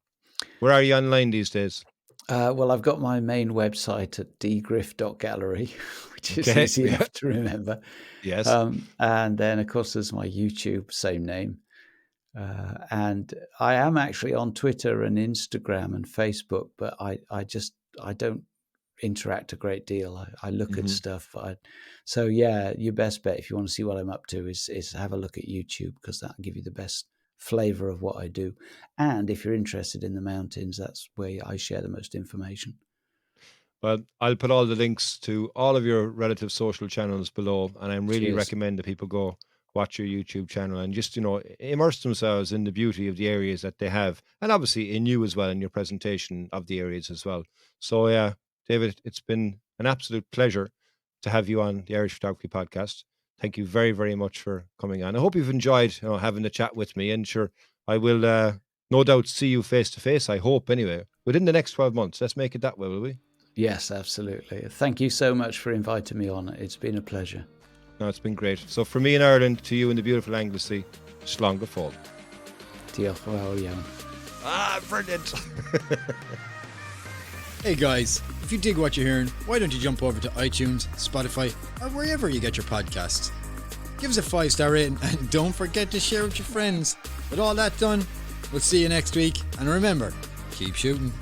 Where are you online these days? Well, I've got my main website at dgriff.gallery, which is easy enough to remember. Yes. And then, of course, there's my YouTube, same name. And I am actually on Twitter and Instagram and Facebook, but I don't interact a great deal. I look at stuff. So yeah, your best bet if you want to see what I'm up to is have a look at YouTube, because that'll give you the best flavor of what I do. And if you're interested in the mountains, that's where I share the most information. Well, I'll put all the links to all of your relative social channels below, and I really recommend that people go watch your YouTube channel and just, immerse themselves in the beauty of the areas that they have, and obviously in you as well, in your presentation of the areas as well. So yeah, David, it's been an absolute pleasure to have you on the Irish Photography Podcast. Thank you very, very much for coming on. I hope you've enjoyed having a chat with me, and sure, I will no doubt see you face to face, I hope anyway, within the next 12 months. Let's make it that way, will we? Yes, absolutely. Thank you so much for inviting me on. It's been a pleasure. No, it's been great. So from me in Ireland to you in the beautiful Anglesey, Slán go fóill. Diolch fawr iawn. Brilliant. Hey guys, if you dig what you're hearing, why don't you jump over to iTunes, Spotify, or wherever you get your podcasts. Give us a 5-star rating and don't forget to share with your friends. With all that done, we'll see you next week, and remember, keep shooting.